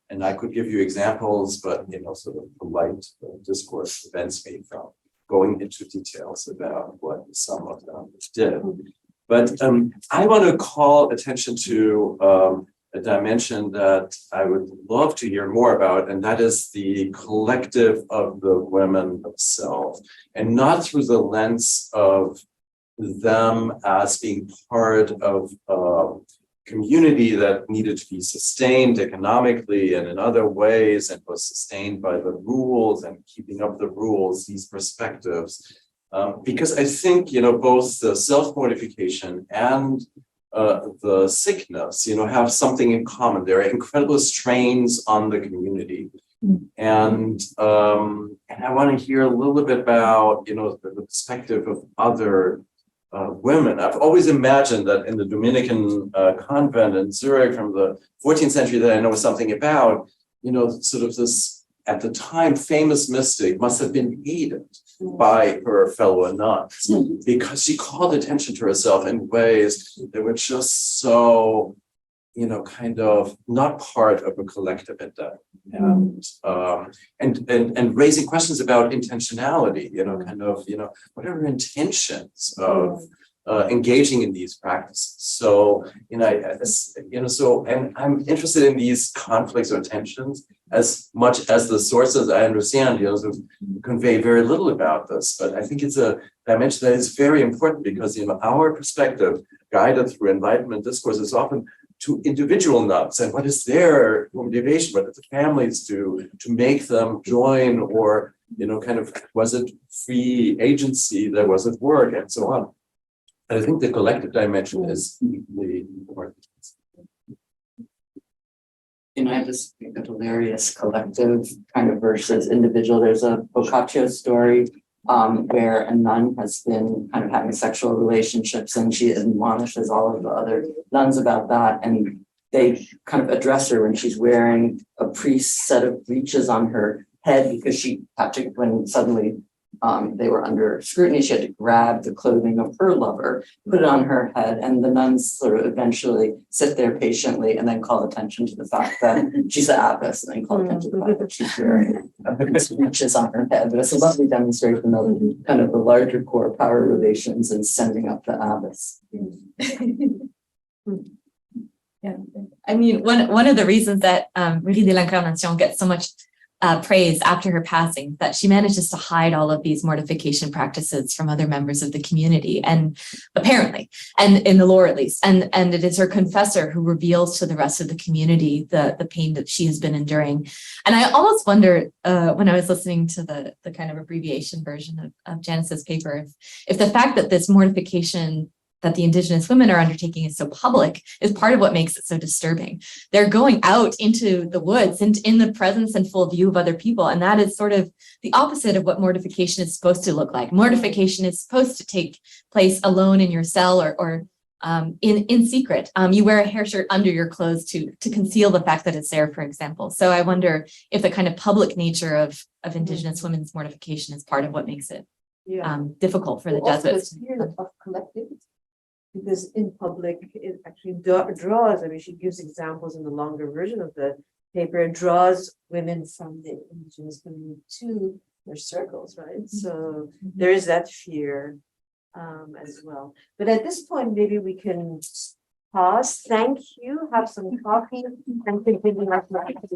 And I could give you examples, but sort of polite discourse prevents me from going into details about what some of them did. But I want to call attention to a dimension that I would love to hear more about, and that is the collective of the women themselves, and not through the lens of them as being part of a community that needed to be sustained economically and in other ways, and was sustained by the rules and keeping up the rules, these perspectives. Because I think, both the self-mortification and the sickness, have something in common. There are incredible strains on the community. And I want to hear a little bit about, the perspective of other women. I've always imagined that in the Dominican convent in Zurich from the 14th century that I know something about, sort of this, at the time, famous mystic must have been hated by her fellow nuns because she called attention to herself in ways that were just so, kind of not part of a collective endeavor, and raising questions about intentionality, what are her intentions of engaging in these practices. So, and I'm interested in these conflicts or tensions as much as the sources I understand, sort of convey very little about this. But I think it's a dimension that is very important because, our perspective guided through Enlightenment discourse is often to individual nuns and what is their motivation, what did the families do to make them join, or, was it free agency that was at work and so on. I think the collective dimension is equally important. I have this hilarious collective kind of versus individual. There's a Boccaccio story where a nun has been kind of having sexual relationships, and she admonishes all of the other nuns about that. And they kind of address her when she's wearing a priest's set of breeches on her head, because she had to, when suddenly they were under scrutiny, she had to grab the clothing of her lover, put it on her head, and the nuns sort of eventually sit there patiently and then call attention to the fact that she's the abbess, and then call attention to the fact that she's wearing breeches on her head. But it's a lovely demonstration of kind of the larger core power relations and sending up the abbess. Yeah, I mean, one of the reasons that Marie de l'Incarnation gets so much praise after her passing, that she manages to hide all of these mortification practices from other members of the community, and apparently, and in the lore at least, and it is her confessor who reveals to the rest of the community the pain that she has been enduring. And I almost wonder when I was listening to the kind of abbreviation version of Janice's paper, if the fact that this mortification that the Indigenous women are undertaking is so public is part of what makes it so disturbing. They're going out into the woods and in the presence and full view of other people. And that is sort of the opposite of what mortification is supposed to look like. Mortification is supposed to take place alone in your cell or in secret. You wear a hair shirt under your clothes to conceal the fact that it's there, for example. So I wonder if the kind of public nature of Indigenous women's mortification is part of what makes it difficult for the Also, Jesuits. the spirit of collectivity. Because in public, it actually draws, I mean, she gives examples in the longer version of the paper, it draws women from the Indigenous community to their circles, right? So there is that fear as well. But at this point, maybe we can pause. Thank you, have some coffee, and continue our practice.